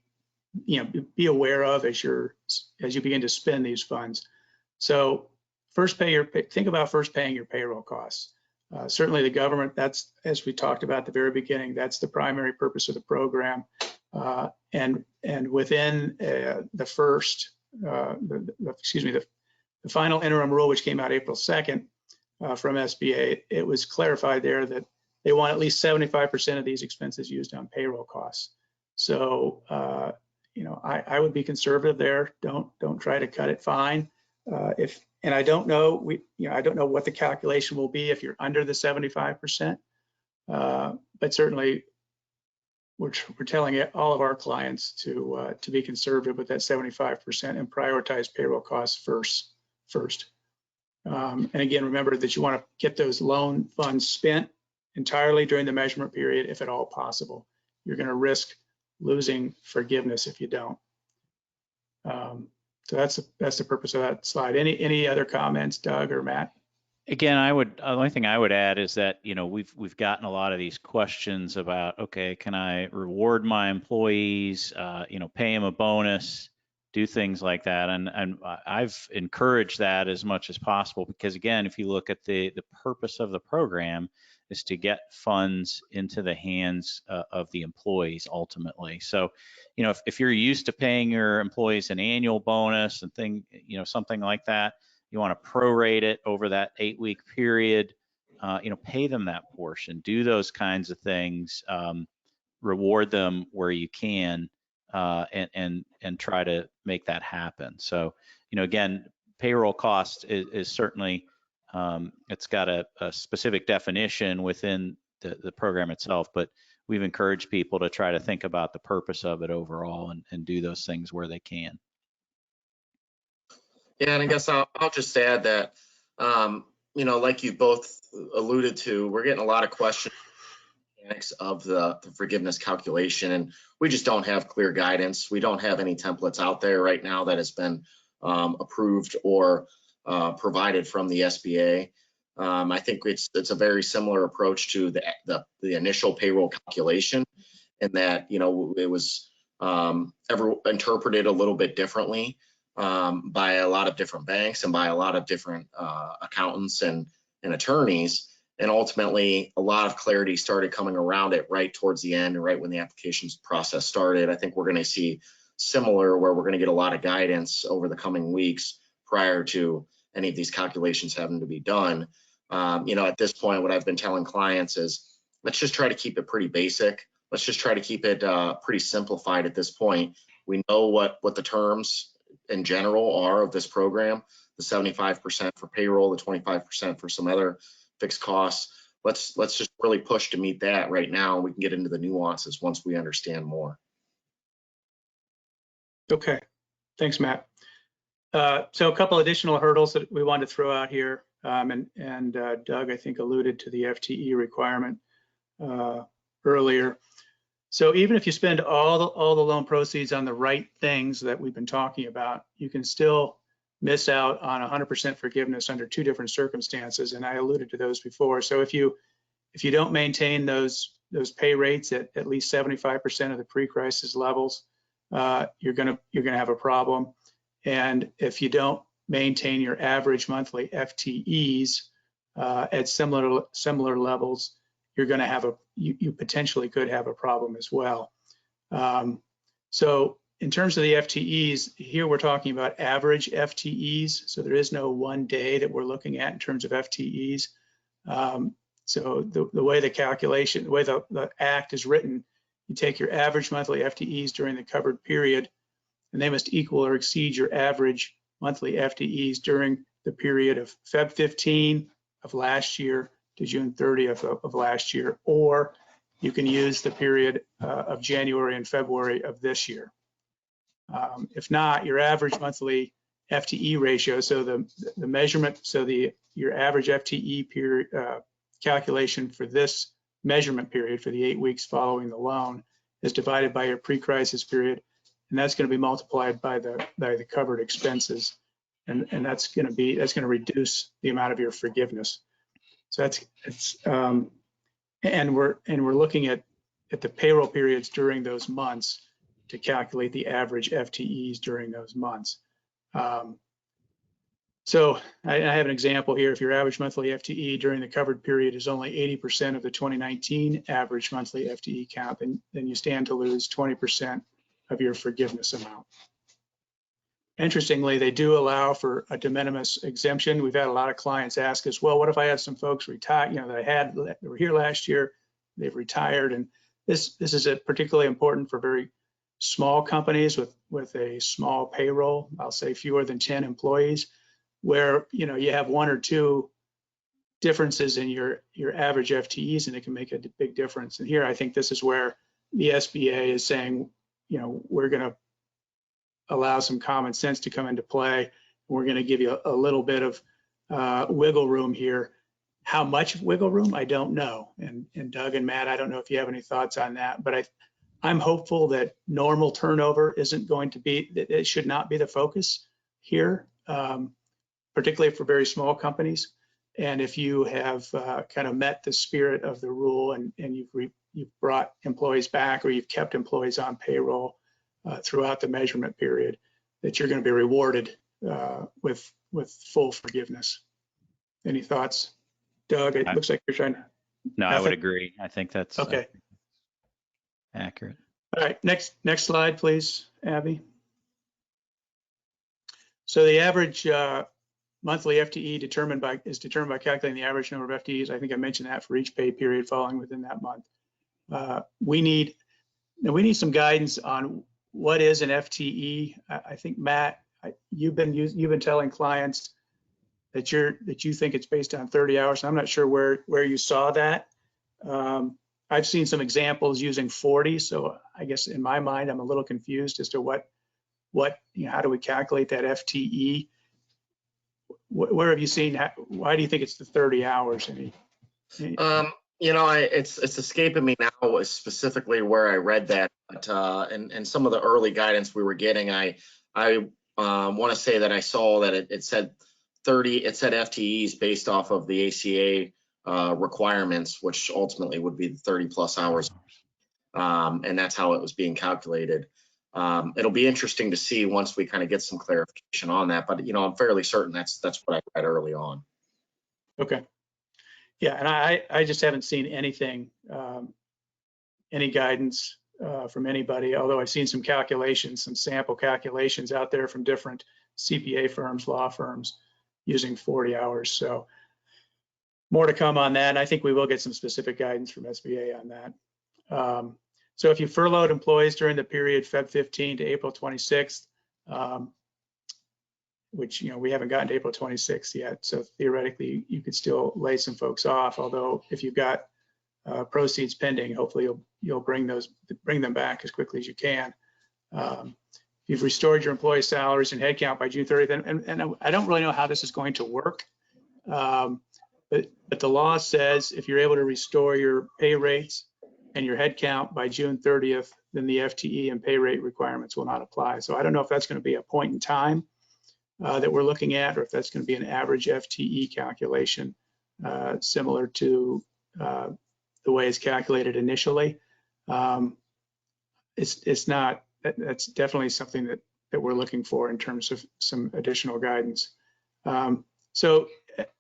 be aware of as you begin to spend these funds. So think about first paying your payroll costs. Certainly the government, that's, as we talked about at the very beginning, that's the primary purpose of the program. And within the final interim rule, which came out April 2nd from SBA, it was clarified there that they want at least 75% of these expenses used on payroll costs. So, I would be conservative there. Don't try to cut it fine. And I don't know, I don't know what the calculation will be if you're under the 75%, but certainly we're telling all of our clients to be conservative with that 75% and prioritize payroll costs first. And again, remember that you want to get those loan funds spent entirely during the measurement period, if at all possible. You're going to risk losing forgiveness if you don't. So that's the purpose of that slide. Any other comments, Doug or Matt? Again, the only thing I would add is that, we've gotten a lot of these questions about, okay, can I reward my employees, pay them a bonus, do things like that. And I've encouraged that as much as possible, because again, if you look at the purpose of the program is to get funds into the hands of the employees ultimately. So, if you're used to paying your employees an annual bonus and something like that, you want to prorate it over that 8-week period, pay them that portion, do those kinds of things, reward them where you can, and try to make that happen. So, again, payroll cost is certainly, it's got a specific definition within the program itself, but we've encouraged people to try to think about the purpose of it overall and do those things where they can. Yeah, and I guess I'll just add that, like you both alluded to, we're getting a lot of questions of the forgiveness calculation, and we just don't have clear guidance. We don't have any templates out there right now that has been approved or provided from the SBA. I think it's a very similar approach to the initial payroll calculation, in that it was interpreted a little bit differently by a lot of different banks and by a lot of different accountants and attorneys. And ultimately, a lot of clarity started coming around it right towards the end and right when the applications process started. I think we're going to see similar, where we're going to get a lot of guidance over the coming weeks prior to any of these calculations having to be done. At this point, what I've been telling clients is, let's just try to keep it pretty basic. Let's just try to keep it pretty simplified at this point. We know what the terms in general are of this program, the 75% for payroll, the 25% for some other fixed costs. Let's just really push to meet that right now. We can get into the nuances once we understand more. Okay, thanks, Matt. So a couple additional hurdles that we wanted to throw out here, and Doug, I think, alluded to the FTE requirement. earlier. So even if you spend all the loan proceeds on the right things that we've been talking about, you can still miss out on 100% forgiveness under two different circumstances, and I alluded to those before. So if you don't maintain those pay rates at least 75% of the pre-crisis levels, you're gonna have a problem. And if you don't maintain your average monthly FTEs at similar levels, you're going to have you potentially could have a problem as well. So in terms of the FTEs, here we're talking about average FTEs. So there is no one day that we're looking at in terms of FTEs. So the way the act is written, you take your average monthly FTEs during the covered period, and they must equal or exceed your average monthly FTEs during the period of Feb 15 of last year to June 30th of last year, or you can use the period of January and February of this year. If not, your average monthly FTE ratio, so the measurement, so your average FTE period calculation for this measurement period for the 8 weeks following the loan is divided by your pre-crisis period, and that's going to be multiplied by the covered expenses, and that's going to reduce the amount of your forgiveness. So and we're looking at the payroll periods during those months to calculate the average FTEs during those months. So I have an example here. If your average monthly FTE during the covered period is only 80% of the 2019 average monthly FTE count, then you stand to lose 20% of your forgiveness amount. Interestingly, they do allow for a de minimis exemption. We've had a lot of clients ask us, well, what if I have some folks retire, that were here last year, they've retired, and this is particularly important for very small companies with a small payroll, I'll say fewer than 10 employees, where you have one or two differences in your average FTEs, and it can make a big difference. And here I think this is where the SBA is saying, we're going to allow some common sense to come into play. We're going to give you a little bit of wiggle room here. How much wiggle room? I don't know. And Doug and Matt, I don't know if you have any thoughts on that, but I'm hopeful that normal turnover isn't going to be, it should not be the focus here, particularly for very small companies. And if you have kind of met the spirit of the rule and you've brought employees back, or you've kept employees on payroll throughout the measurement period, that you're going to be rewarded with full forgiveness. Any thoughts? Doug, it looks like you're trying to. No, I would agree. I think that's okay. Accurate. All right, next slide, please, Abby. So the average monthly FTE is determined by calculating the average number of FTEs. I think I mentioned that for each pay period falling within that month. We need some guidance on what is an FTE. I think Matt, you've been telling clients that you think it's based on 30 hours. I'm not sure where you saw that. I've seen some examples using 40, so I guess in my mind I'm a little confused as to how do we calculate that FTE? Where have you seen? Why do you think it's the 30 hours? It's escaping me now specifically where I read that, but and some of the early guidance we were getting, I want to say that I saw that it said 30. It said FTEs based off of the ACA requirements, which ultimately would be the 30 plus hours, and that's how it was being calculated. It'll be interesting to see once we kind of get some clarification on that, but I'm fairly certain that's what I read early on. Okay. Yeah, and I just haven't seen anything, any guidance from anybody, although I've seen some calculations, some sample calculations out there from different CPA firms, law firms using 40 hours. So more to come on that. And I think we will get some specific guidance from SBA on that. So if you furloughed employees during the period Feb 15 to April 26th, which we haven't gotten to April 26th yet, so theoretically you could still lay some folks off. Although if you've got proceeds pending, hopefully you'll bring them back as quickly as you can. You've restored your employee salaries and headcount by June 30th, and I don't really know how this is going to work, but the law says if you're able to restore your pay rates and your head count by June 30th, then the FTE and pay rate requirements will not apply. So I don't know if that's going to be a point in time that we're looking at, or if that's going to be an average FTE calculation similar to the way it's calculated initially. It's not, that's definitely something that we're looking for in terms of some additional guidance. So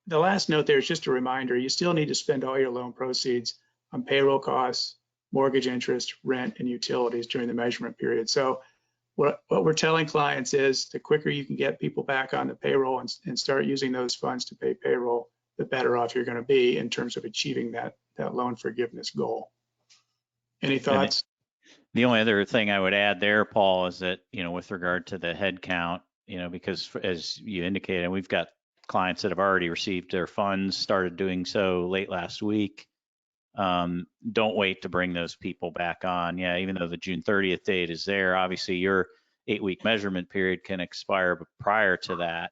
the last note there is just a reminder, you still need to spend all your loan proceeds on payroll costs, mortgage interest, rent, and utilities during the measurement period. So what we're telling clients is the quicker you can get people back on the payroll and start using those funds to pay payroll, the better off you're going to be in terms of achieving that loan forgiveness goal. Any thoughts? The only other thing I would add there, Paul, is that, with regard to the head count, because as you indicated, we've got clients that have already received their funds, started doing so late last week. Don't wait to bring those people back on. Yeah, even though the June 30th date is there, obviously your 8-week measurement period can expire prior to that.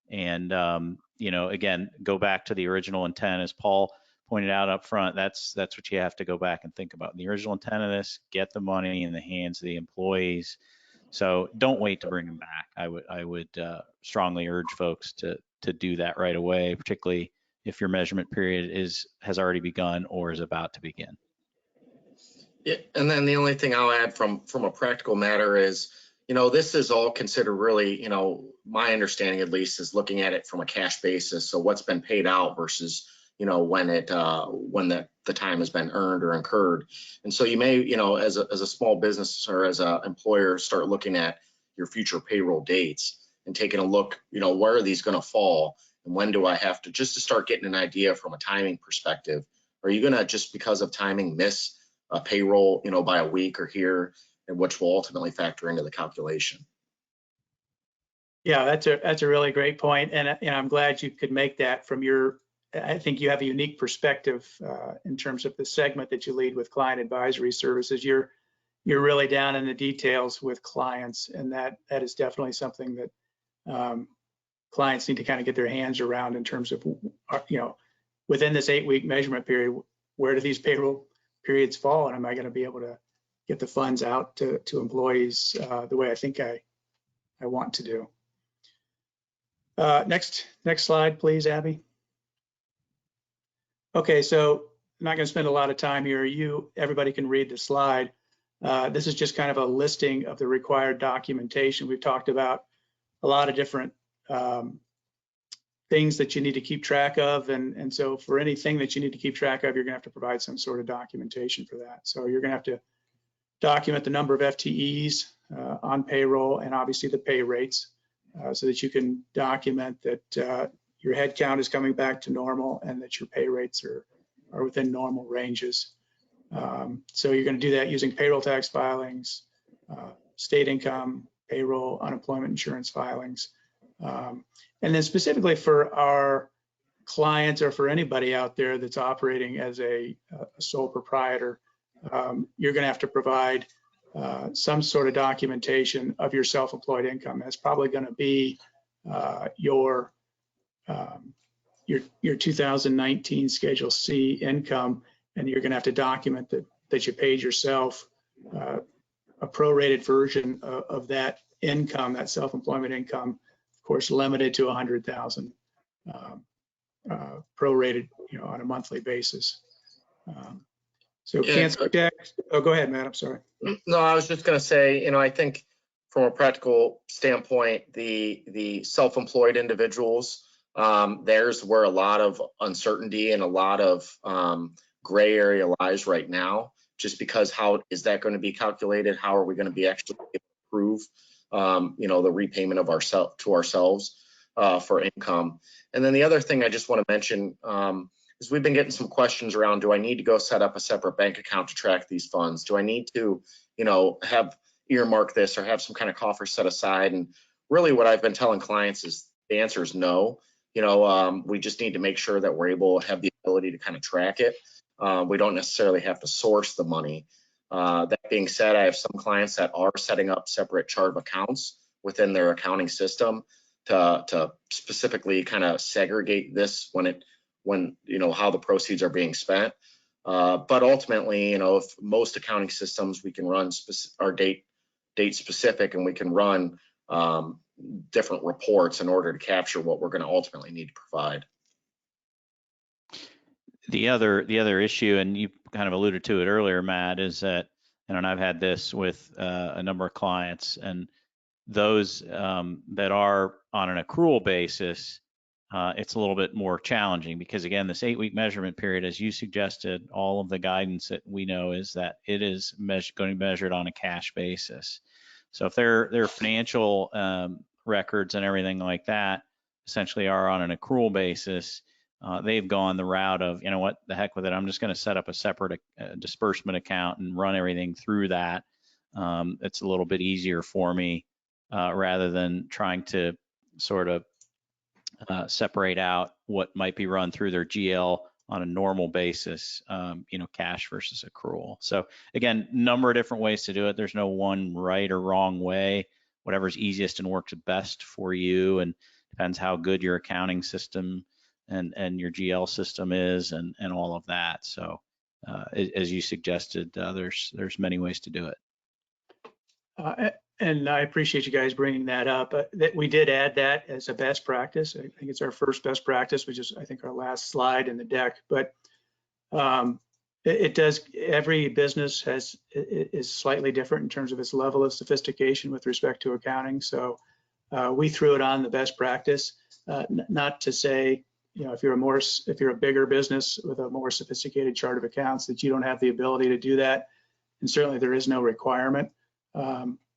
And, again, go back to the original intent, as Paul pointed out up front. That's what you have to go back and think about. The original intent of this: get the money in the hands of the employees. So don't wait to bring them back. I would strongly urge folks to do that right away, particularly if your measurement period has already begun or is about to begin. Yeah, and then the only thing I'll add from a practical matter is, this is all considered really, my understanding at least is looking at it from a cash basis. So what's been paid out versus, when the time has been earned or incurred. And so you may, as a small business or as an employer, start looking at your future payroll dates and taking a look, where are these going to fall? And when do I have to, just to start getting an idea from a timing perspective? Are you going to, just because of timing, miss a payroll, by a week or here, and which will ultimately factor into the calculation? Yeah, that's a really great point, and I'm glad you could make that from your. I think you have a unique perspective in terms of the segment that you lead with client advisory services. You're really down in the details with clients, and that is definitely something that clients need to kind of get their hands around in terms of, within this 8-week measurement period, where do these payroll periods fall, and am I going to be able to get the funds out to employees the way I think I want to do. Next slide, please, Abby. Okay, so I'm not going to spend a lot of time here. Everybody can read the slide. This is just kind of a listing of the required documentation. We've talked about a lot of different things that you need to keep track of. And so for anything that you need to keep track of, you're going to have to provide some sort of documentation for that. So you're going to have to document the number of FTEs on payroll and obviously the pay rates so that you can document that your head count is coming back to normal and that your pay rates are within normal ranges. So you're going to do that using payroll tax filings, state income, payroll, unemployment insurance filings. And then specifically for our clients or for anybody out there that's operating as a sole proprietor, you're going to have to provide some sort of documentation of your self-employed income. That's probably going to be your 2019 Schedule C income, and you're going to have to document that you paid yourself a prorated version of that income, that self-employment income, of course, limited to 100,000, prorated, on a monthly basis. So cancel check. Oh, go ahead, Matt. I'm sorry. No, I was just going to say, I think from a practical standpoint, the self-employed individuals, there's where a lot of uncertainty and a lot of gray area lies right now, just because how is that going to be calculated? How are we going to be actually able to prove, the repayment of ourselves for income? And then the other thing I just want to mention is we've been getting some questions around, do I need to go set up a separate bank account to track these funds? Do I need to, have earmark this or have some kind of coffer set aside? And really what I've been telling clients is the answer is no. We just need to make sure that we're able to have the ability to kind of track it. We don't necessarily have to source the money. That being said, I have some clients that are setting up separate chart of accounts within their accounting system to specifically kind of segregate this when how the proceeds are being spent. But ultimately, if most accounting systems, we can run our date specific, and we can run different reports in order to capture what we're going to ultimately need to provide. The other issue, and you kind of alluded to it earlier, Matt, is that, and I've had this with a number of clients, and those that are on an accrual basis, it's a little bit more challenging because, again, this 8-week measurement period, as you suggested, all of the guidance that we know is that it is going to be measured on a cash basis. So if their financial records and everything like that essentially are on an accrual basis, they've gone the route of, you know what, the heck with it, I'm just going to set up a separate disbursement account and run everything through that. It's a little bit easier for me rather than trying to sort of separate out what might be run through their GL on a normal basis, cash versus accrual. So again, number of different ways to do it. There's no one right or wrong way. Whatever's easiest and works best for you, and depends how good your accounting system and your GL system is, and all of that. So as you suggested, there's many ways to do it. And I appreciate you guys bringing that up. That we did add that as a best practice. I think it's our first best practice, which is, I think, our last slide in the deck. But it does. Every business is slightly different in terms of its level of sophistication with respect to accounting. So we threw it on the best practice. Not to say, if you're a bigger business with a more sophisticated chart of accounts, that you don't have the ability to do that. And certainly there is no requirement.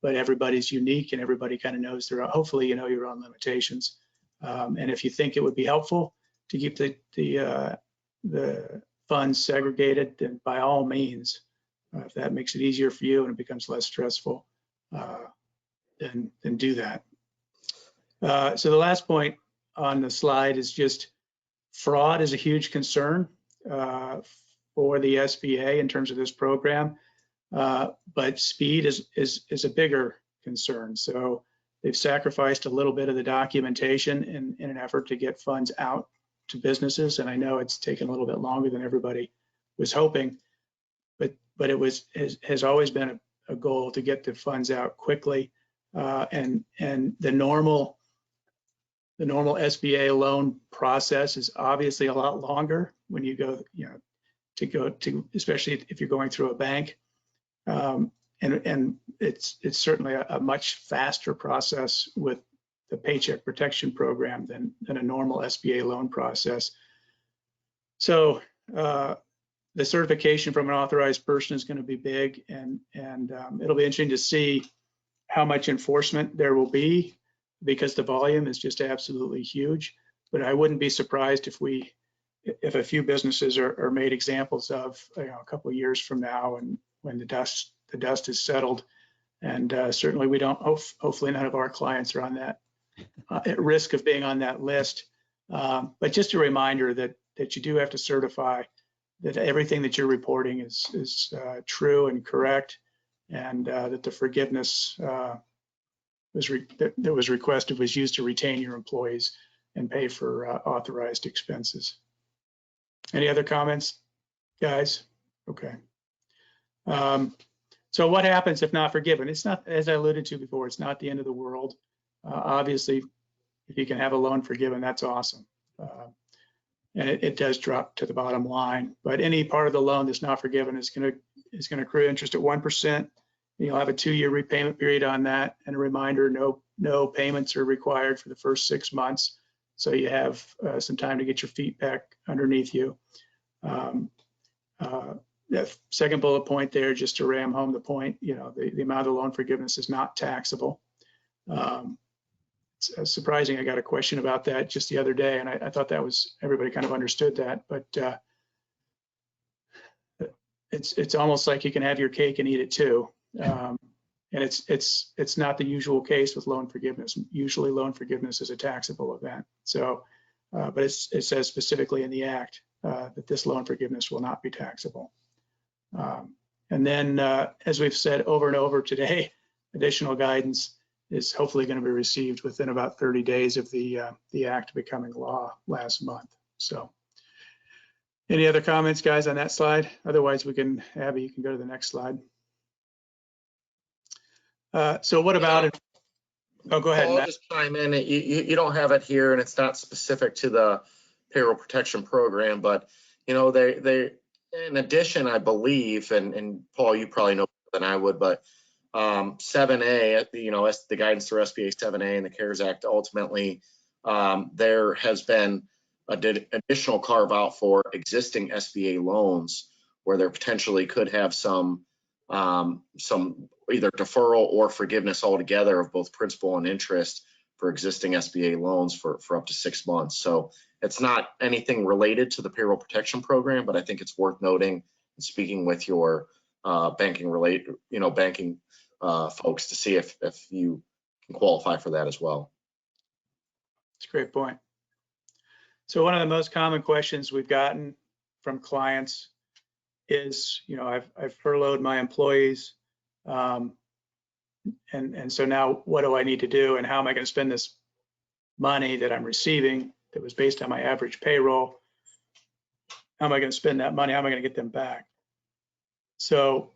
But everybody's unique, and everybody kind of knows hopefully you know your own limitations. And if you think it would be helpful to keep the funds segregated, then by all means, if that makes it easier for you and it becomes less stressful, then do that. So the last point on the slide is just fraud is a huge concern for the SBA in terms of this program. But speed is a bigger concern. So they've sacrificed a little bit of the documentation in an effort to get funds out to businesses. And I know it's taken a little bit longer than everybody was hoping, but it has always been a goal to get the funds out quickly. And the normal SBA loan process is obviously a lot longer when you go, especially if you're going through a bank. And it's certainly a much faster process with the Paycheck Protection Program than a normal SBA loan process. So the certification from an authorized person is going to be big, and it'll be interesting to see how much enforcement there will be, because the volume is just absolutely huge. But I wouldn't be surprised if a few businesses are made examples of a couple of years from now, and when the dust is settled. And certainly we don't, hopefully none of our clients are on that, at risk of being on that list. But just a reminder that you do have to certify that everything that you're reporting is true and correct, and that the forgiveness that was requested was used to retain your employees and pay for authorized expenses. Any other comments, guys? Okay. So what happens if not forgiven? It's not, as I alluded to before, it's not the end of the world. Obviously, if you can have a loan forgiven, that's awesome. And it does drop to the bottom line. But any part of the loan that's not forgiven is going to accrue interest at 1%. You'll have a 2-year repayment period on that. And a reminder, no payments are required for the first 6 months. So you have some time to get your feet back underneath you. The second bullet point there, just to ram home the point, the amount of loan forgiveness is not taxable. It's surprising. I got a question about that just the other day, and I thought everybody kind of understood that, but it's almost like you can have your cake and eat it too. And it's not the usual case with loan forgiveness. Usually loan forgiveness is a taxable event. So, but it says specifically in the Act that this loan forgiveness will not be taxable. And then, as we've said over and over today, additional guidance is hopefully going to be received within about 30 days of the Act becoming law last month. So Any other comments, guys, on that slide? Otherwise, we can, Abby, you can go to the next slide. So what about it? Oh, go ahead, Paul, Matt. I'll just chime in. You don't have it here, and it's not specific to the payroll protection program, but you know, they in addition, I believe, and Paul, you probably know better than I would, but 7A, you know, the guidance through SBA 7A and the CARES Act, ultimately, there has been an additional carve out for existing SBA loans where there potentially could have some either deferral or forgiveness altogether of both principal and interest for existing SBA loans for up to 6 months. So it's not anything related to the payroll protection program, but I think it's worth noting and speaking with your banking folks to see if you can qualify for that as well. That's a great point. So one of the most common questions we've gotten from clients is, you know, I've furloughed my employees, and so now what do I need to do, and how am I going to spend this money that I'm receiving that was based on my average payroll? How am I going to spend that money? How am I going to get them back? So,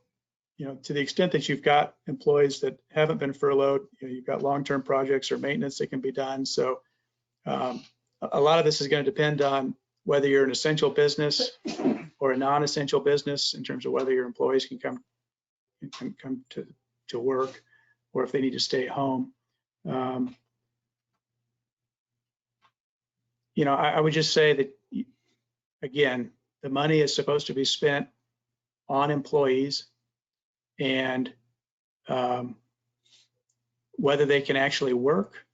you know, to the extent that you've got employees that haven't been furloughed, you know, you've got long-term projects or maintenance that can be done. So a lot of this is going to depend on whether you're an essential business or a non-essential business in terms of whether your employees can come to work or if they need to stay home. You know, I would just say that, again, the money is supposed to be spent on employees, and whether they can actually work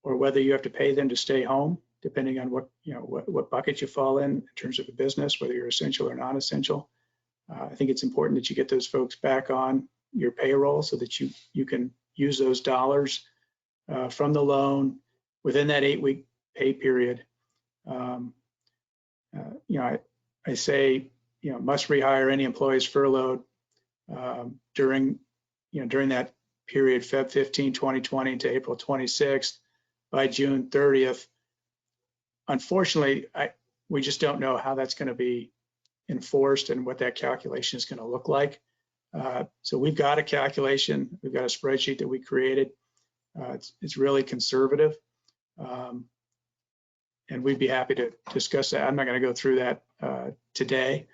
or whether you have to pay them to stay home, depending on what bucket you fall in terms of a business, whether you're essential or non-essential. I think it's important that you get those folks back on your payroll so that you can use those dollars from the loan within that 8-week pay period. You know, I say, you know, must rehire any employees furloughed during that period, Feb 15, 2020 to April 26th by June 30th. Unfortunately, we just don't know how that's going to be enforced and what that calculation is going to look like. So we've got a calculation, we've got a spreadsheet that we created. It's really conservative, and we'd be happy to discuss that. I'm not going to go through that today,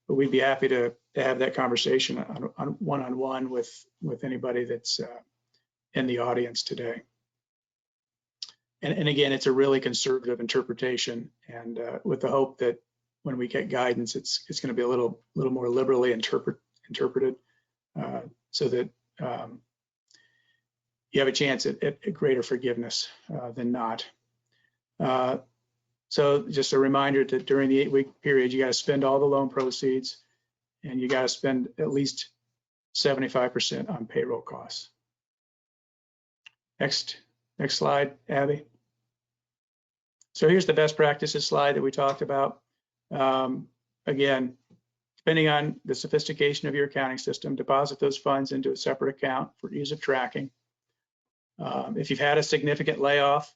but we'd be happy to have that conversation on one-on-one with anybody that's in the audience today. And again, it's a really conservative interpretation, and with the hope that when we get guidance, it's going to be a little more liberally interpreted, so that you have a chance at greater forgiveness than not. So just a reminder that during the 8-week period, you got to spend all the loan proceeds, and you got to spend at least 75% on payroll costs. Next slide, Abby. So here's the best practices slide that we talked about. Again, depending on the sophistication of your accounting system, deposit those funds into a separate account for ease of tracking. If you've had a significant layoff,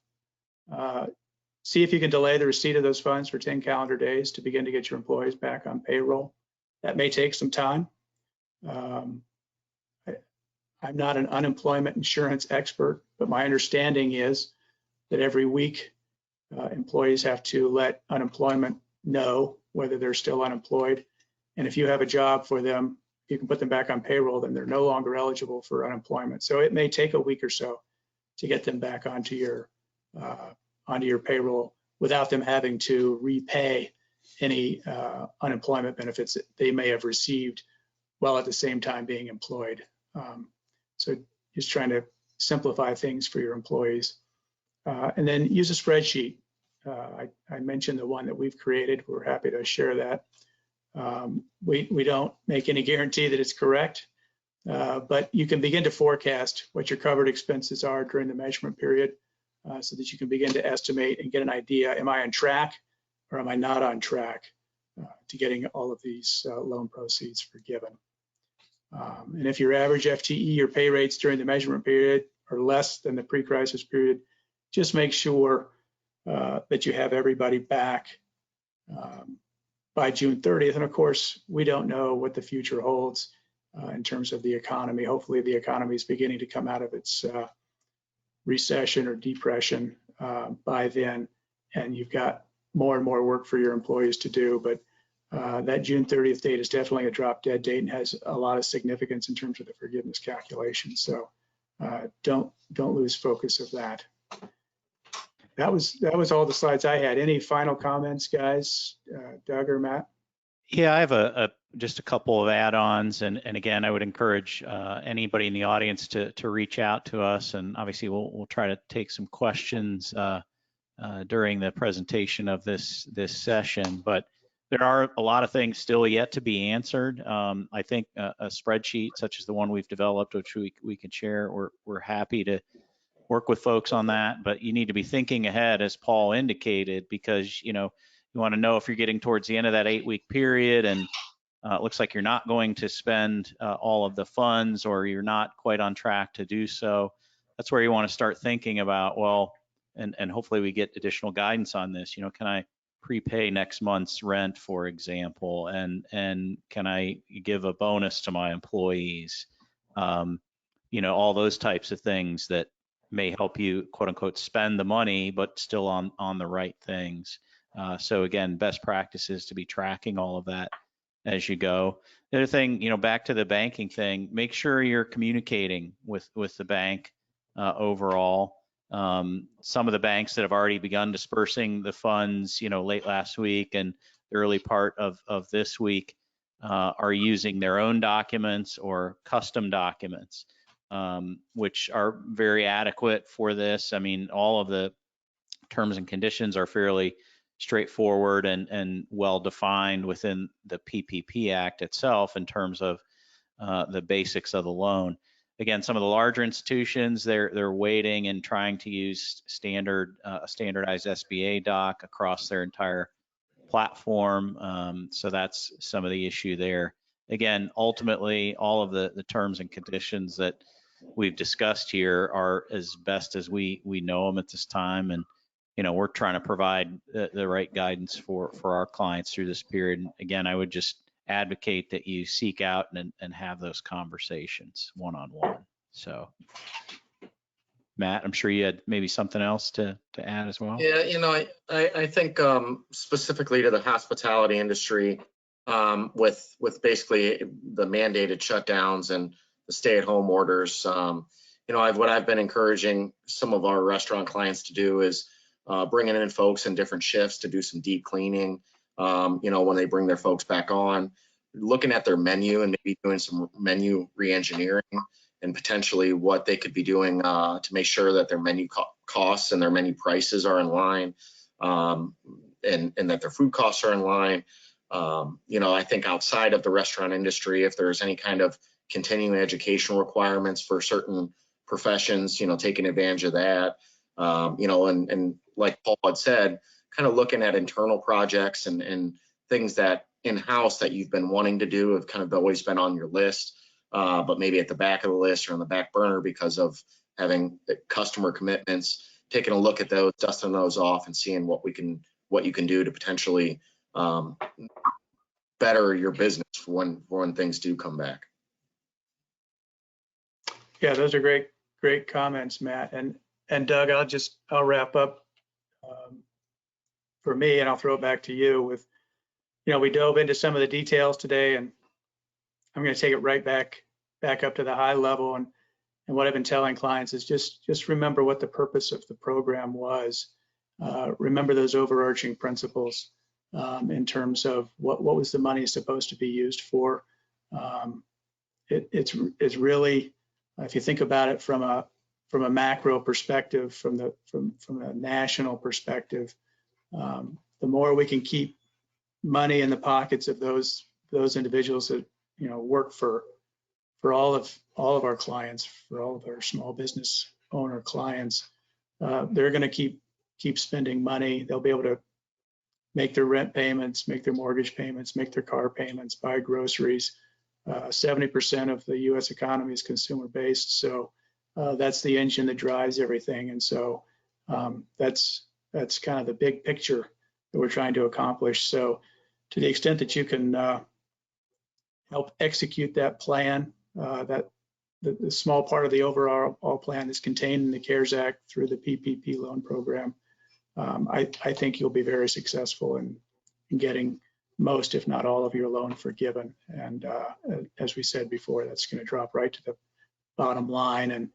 see if you can delay the receipt of those funds for 10 calendar days to begin to get your employees back on payroll. That may take some time. I'm not an unemployment insurance expert, but my understanding is that every week employees have to let unemployment know whether they're still unemployed. And if you have a job for them, you can put them back on payroll, then they're no longer eligible for unemployment. So it may take a week or so to get them back onto your payroll without them having to repay any unemployment benefits that they may have received while at the same time being employed. So just trying to simplify things for your employees. And then use a spreadsheet. I mentioned the one that we've created. We're happy to share that. We don't make any guarantee that it's correct, but you can begin to forecast what your covered expenses are during the measurement period, so that you can begin to estimate and get an idea, am I on track or am I not on track to getting all of these loan proceeds forgiven. And if your average FTE or pay rates during the measurement period are less than the pre-crisis period, just make sure that you have everybody back by June 30th. And of course, we don't know what the future holds in terms of the economy. Hopefully the economy is beginning to come out of its recession or depression by then, and you've got more and more work for your employees to do. But that June 30th date is definitely a drop dead date and has a lot of significance in terms of the forgiveness calculation. So don't lose focus of that. That was all the slides I had. Any final comments, guys? Doug or Matt? Yeah, I have just a couple of add-ons, and again, I would encourage anybody in the audience to reach out to us, and obviously we'll try to take some questions during the presentation of this session. But there are a lot of things still yet to be answered. I think a spreadsheet such as the one we've developed, which we can share, we're happy to work with folks on that, but you need to be thinking ahead, as Paul indicated, because you want to know if you're getting towards the end of that 8-week period and it looks like you're not going to spend all of the funds, or you're not quite on track to do so. That's where you want to start thinking about, well, and hopefully we get additional guidance on this. Can I prepay next month's rent, for example, and can I give a bonus to my employees? All those types of things that may help you, quote unquote, spend the money, but still on the right things. So again, best practices to be tracking all of that as you go. The other thing, back to the banking thing, make sure you're communicating with the bank overall. Some of the banks that have already begun dispersing the funds, late last week and the early part of this week are using their own documents or custom documents, which are very adequate for this. I mean, all of the terms and conditions are fairly straightforward and well defined within the PPP Act itself in terms of the basics of the loan. Again, some of the larger institutions, they're waiting and trying to use standardized SBA doc across their entire platform. So that's some of the issue there. Again, ultimately, all of the terms and conditions that we've discussed here are as best as we know them at this time, and we're trying to provide the right guidance for our clients through this period. And again, I would just advocate that you seek out and have those conversations one-on-one. So, Matt, I'm sure you had maybe something else to add as well. Yeah, I think specifically to the hospitality industry, with basically the mandated shutdowns and the stay-at-home orders, what I've been encouraging some of our restaurant clients to do is bringing in folks in different shifts to do some deep cleaning. When they bring their folks back on, looking at their menu and maybe doing some menu re-engineering and potentially what they could be doing to make sure that their menu costs and their menu prices are in line, and that their food costs are in line. I think outside of the restaurant industry, if there's any kind of continuing education requirements for certain professions, taking advantage of that, and like Paul had said, kind of looking at internal projects and things that in-house that you've been wanting to do have kind of always been on your list, but maybe at the back of the list or on the back burner because of having the customer commitments, taking a look at those, dusting those off and seeing what you can do to potentially better your business for when things do come back. Yeah, those are great comments, Matt. And Doug, I'll wrap up for me, and I'll throw it back to you with, we dove into some of the details today, and I'm going to take it right back up to the high level. And what I've been telling clients is just remember what the purpose of the program was. Remember those overarching principles in terms of what was the money supposed to be used for. It's really, if you think about it from a macro perspective, from a national perspective, the more we can keep money in the pockets of those individuals that work for all of our clients, for all of our small business owner clients, they're going to keep spending money. They'll be able to make their rent payments, make their mortgage payments, make their car payments, buy groceries. 70% of the U.S. economy is consumer based, so that's the engine that drives everything. And so that's kind of the big picture that we're trying to accomplish. So to the extent that you can help execute that plan, that the small part of the overall plan is contained in the CARES Act through the PPP loan program, I think you'll be very successful in getting most, if not all, of your loan forgiven. And as we said before, that's going to drop right to the bottom line, and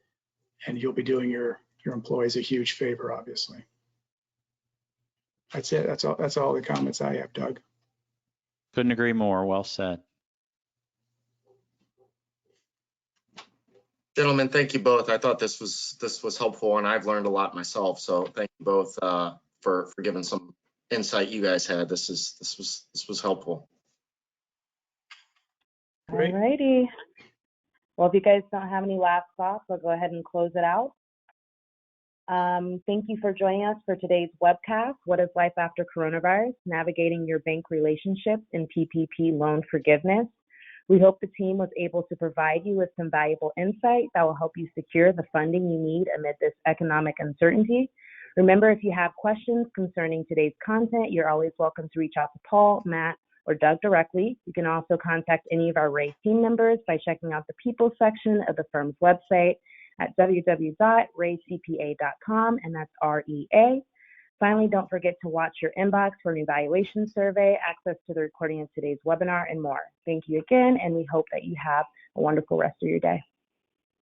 you'll be doing your employees a huge favor, obviously. That's it. That's all the comments I have, Doug. Couldn't agree more. Well said. Gentlemen, thank you both. I thought this was helpful, and I've learned a lot myself. So thank you both for giving some insight you guys had. This was helpful. Great. All righty. Well, if you guys don't have any last thoughts, I'll go ahead and close it out. Thank you for joining us for today's webcast, What is Life After Coronavirus? Navigating Your Bank Relationships in PPP Loan Forgiveness. We hope the team was able to provide you with some valuable insight that will help you secure the funding you need amid this economic uncertainty. Remember, if you have questions concerning today's content, you're always welcome to reach out to Paul, Matt, or Doug directly. You can also contact any of our RAY team members by checking out the People section of the firm's website at www.raycpa.com, and that's REA. Finally, don't forget to watch your inbox for an evaluation survey, access to the recording of today's webinar, and more. Thank you again, and we hope that you have a wonderful rest of your day.